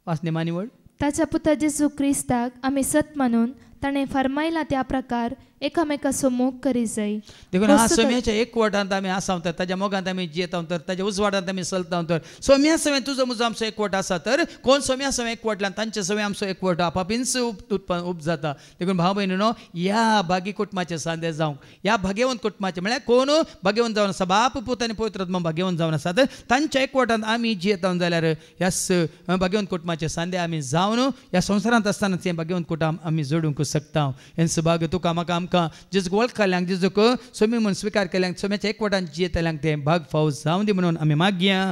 वासने मानिवळ. ताच्या पुता जेजू क्रिस्ताक आमी सत मानून ताणें फरमायला त्या प्रकार एकामेकाचो मोग करी जाय. देखून हा सोम्याच्या एकवटांत आमी आसा तर ताज्या मोगांत आमी जियेता तर ताज्या उजवाडांत आमी चलता तर सोम्या सवय तुजो मुजो आमचो एकवट आसा तर कोण सोम्या सवय एकवटल्यान तांचे सवय आमचो एकवट आपापींच उप जाता. देखून भाव भयणीनो ह्या भागी कुटुंबाचे सांदे जावंक ह्या भाग्यवंत कुटुंबाचे म्हळ्यार कोण भाग्यवंत जावन आसा बाप पूत आनी पवित्र आत्मा भाग्यवंत जावन आसा तर तांच्या एकवटांत आमी जियेता जाल्यार ह्या भाग्यवंत कुटुंबाचे सांदे आमी जावन ह्या संवसारांत आसतना तें भाग्यवंत कुटुंब आमी जोडूंक शकता. हें सुभाग तुका म्हाका आमकां जेजूक वळखल्यांक जेजूक सोमी म्हणून स्विकार केल्यांक सोम्याच्या एकवटांत जियेतल्यांक तें भाग फावो जावं दी म्हणून आमी मागया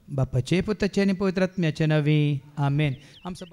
बापाचे पुताचे आनी पवित्र आत्म्याचे नवी आमेन. आमचो